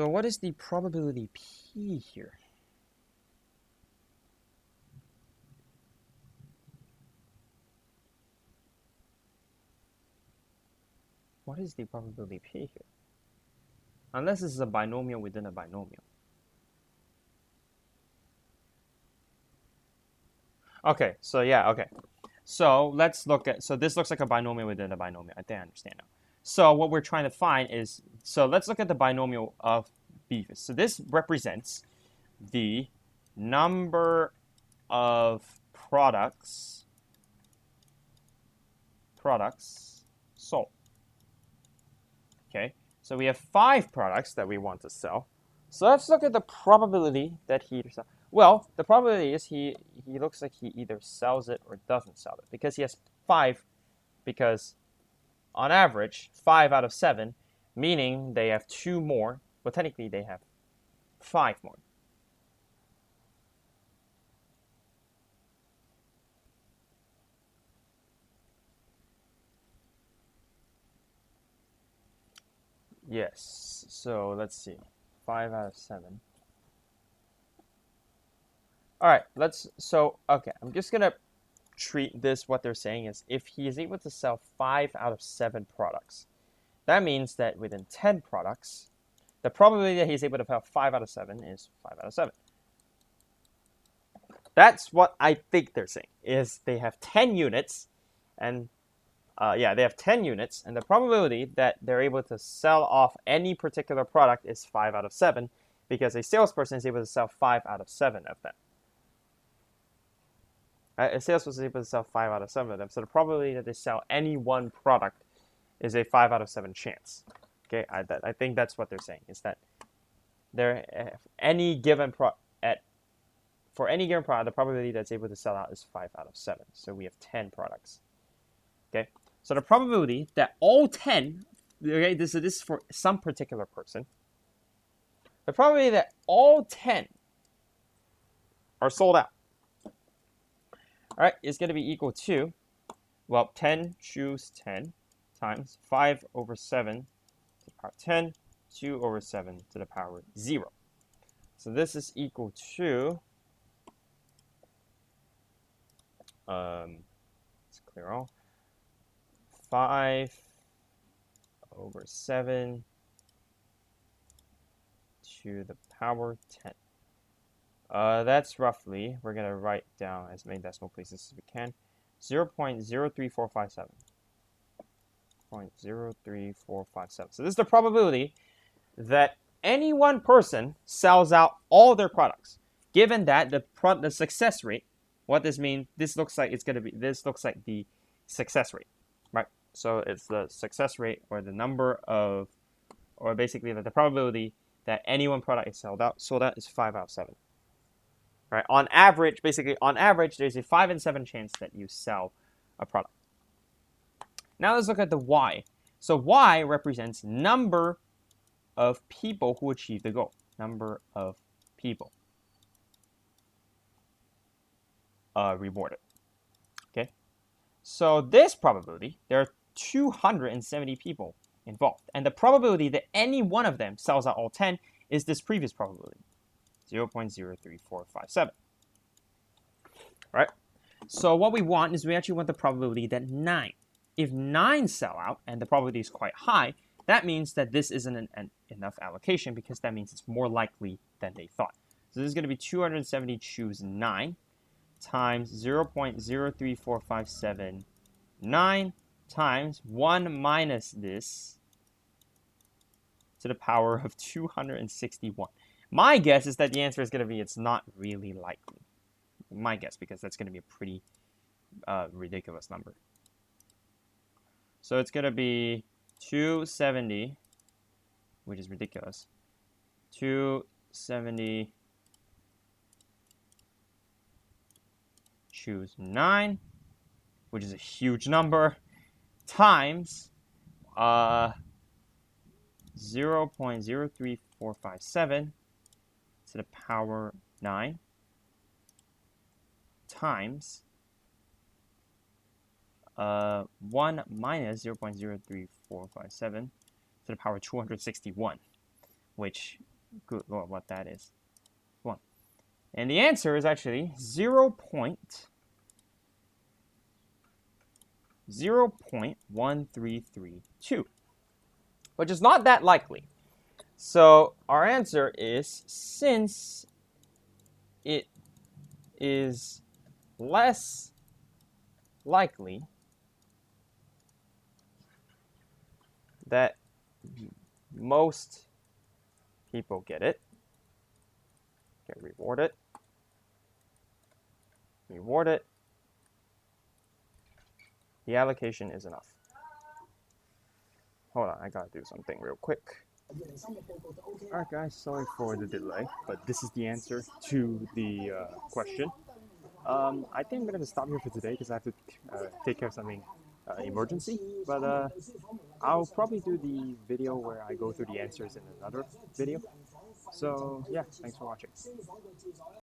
what is the probability P here? What is the probability P here? Unless this is a binomial within a binomial. Okay, so yeah, okay. So let's look at, so this looks like a binomial within a binomial. I think I understand now. So what we're trying to find is, so let's look at the binomial of beef. So this represents the number of products sold. Okay, so we have 5 products that we want to sell. So let's look at the probability that he sells. Well, the probability is he looks like he either sells it or doesn't sell it because he has 5. Because on average, 5 out of 7, meaning they have 2 more. Well, technically they have 5 more. Yes. So let's see. 5 out of 7. All right. Okay. I'm just gonna treat this, what they're saying is if he is able to sell 5 out of 7 products, that means that within 10 products, the probability that he's able to sell 5 out of 7 is 5 out of 7. That's what I think they're saying, is they have 10 units, and they have 10 units, and the probability that they're able to sell off any particular product is 5 out of 7, because a salesperson is able to sell 5 out of 7 of them. A salesperson is able to sell 5 out of 7 of them, so the probability that they sell any one product is a 5 out of 7 chance. Okay, I think that's what they're saying, is that any given product, the probability that's able to sell out is 5 out of 7. So we have 10 products. Okay, so the probability that all 10, okay, this is for some particular person. The probability that all 10 are sold out, all right, is going to be equal to, well, 10 choose 10 times 5 over 7 to the power 10, 2 over 7 to the power 0. So this is equal to, let's clear all, 5 over 7 to the power 10. That's roughly, we're going to write down as many decimal places as we can, 0.03457. 0.03457. So this is the probability that any one person sells out all their products. Given that the success rate, what this means, this looks like the success rate, right? So it's the success rate, or the number of, or basically the probability that any one product is sold out is 5 out of 7. Right? On average, there's a 5 in 7 chance that you sell a product. Now let's look at the Y. So Y represents number of people who achieve the goal. Number of people rewarded. Okay. So this probability, there are 270 people involved, and the probability that any one of them sells out all 10 is this previous probability, 0.03457. Right? So what we want is we actually want the probability that 9. If 9 sell out, and the probability is quite high, That means that this isn't enough allocation because that means it's more likely than they thought. So this is going to be 270 choose 9 times 0.034579 times 1 minus this to the power of 261. My guess is that the answer is going to be it's not really likely. My guess, because that's going to be a pretty ridiculous number. So it's going to be 270, which is ridiculous. 270 choose 9, which is a huge number, times 0.03457 to the power 9 times 1 minus 0.03457 to the power 261, which, good lord, what that is. 1. And the answer is actually 0.1332, which is not that likely. So our answer is, since it is less likely that most people get it, reward it, the allocation is enough. Hold on, I gotta do something real quick. Alright guys, sorry for the delay, but this is the answer to the question. I think I'm gonna stop here for today because I have to take care of something emergency, but I'll probably do the video where I go through the answers in another video. So yeah, thanks for watching.